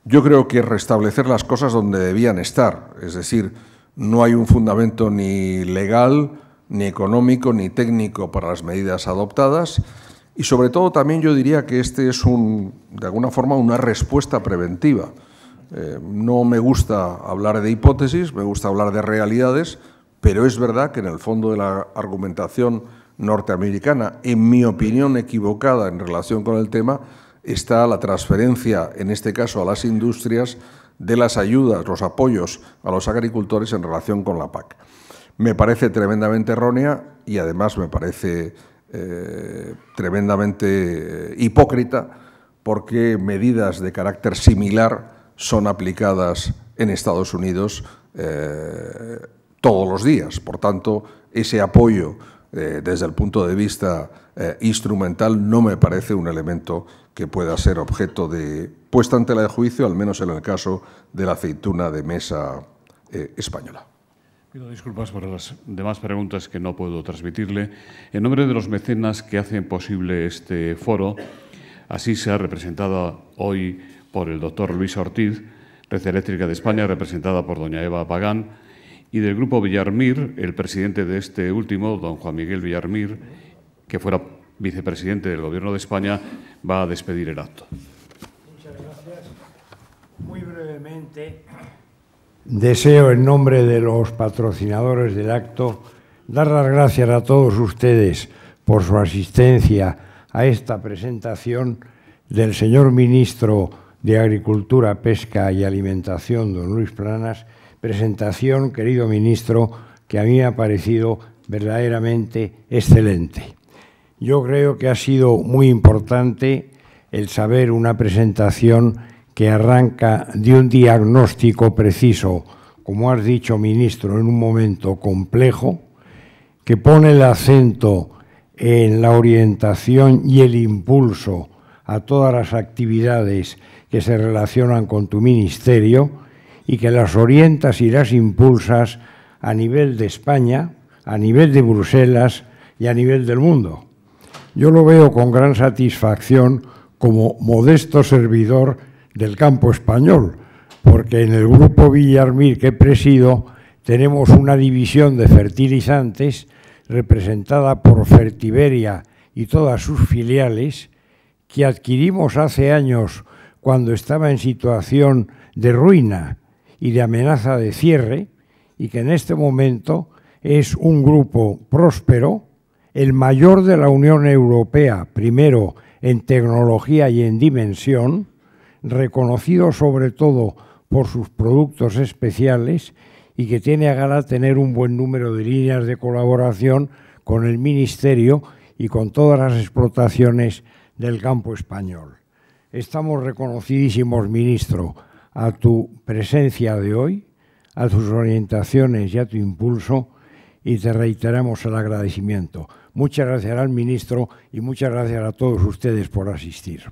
Yo creo que restablecer las cosas donde debían estar, es decir, no hay un fundamento ni legal, ni económico, ni técnico para las medidas adoptadas y, sobre todo, también yo diría que este es, de alguna forma, una respuesta preventiva. No me gusta hablar de hipótesis, me gusta hablar de realidades, pero es verdad que en el fondo de la argumentación norteamericana, en mi opinión equivocada en relación con el tema, está la transferencia, en este caso a las industrias, de las ayudas, los apoyos a los agricultores en relación con la PAC. Me parece tremendamente errónea y además me parece tremendamente hipócrita, porque medidas de carácter similar son aplicadas en Estados Unidos todos los días. Por tanto, ese apoyo desde el punto de vista instrumental no me parece un elemento que pueda ser objeto de puesta en tela de juicio, al menos en el caso de la aceituna de mesa española. Pido disculpas por las demás preguntas que no puedo transmitirle. En nombre de los mecenas que hacen posible este foro, Asisa, representada hoy por el doctor Luis Ortiz, Red Eléctrica de España, representada por doña Eva Pagán, y del Grupo Villarmir, el presidente de este último, don Juan Miguel Villarmir, que fuera vicepresidente del Gobierno de España, va a despedir el acto. Muchas gracias. Muy brevemente, deseo en nombre de los patrocinadores del acto dar las gracias a todos ustedes por su asistencia a esta presentación del señor ministro de Agricultura, Pesca y Alimentación, don Luis Planas. Presentación, querido ministro, que a mí me ha parecido verdaderamente excelente. Yo creo que ha sido muy importante el saber una presentación que arranca de un diagnóstico preciso, como has dicho, ministro, en un momento complejo, que pone el acento en la orientación y el impulso a todas las actividades que se relacionan con tu ministerio y que las orientas y las impulsas a nivel de España, a nivel de Bruselas y a nivel del mundo. Yo lo veo con gran satisfacción como modesto servidor del campo español, porque en el Grupo Villarmir que presido tenemos una división de fertilizantes representada por Fertiberia y todas sus filiales, que adquirimos hace años cuando estaba en situación de ruina y de amenaza de cierre, y que en este momento es un grupo próspero, el mayor de la Unión Europea, primero en tecnología y en dimensión, reconocido sobre todo por sus productos especiales y que tiene a gala tener un buen número de líneas de colaboración con el Ministerio y con todas las explotaciones del campo español. Estamos reconocidísimos, ministro, a tu presencia de hoy, a tus orientaciones y a tu impulso, y te reiteramos el agradecimiento. Muchas gracias al ministro y muchas gracias a todos ustedes por asistir.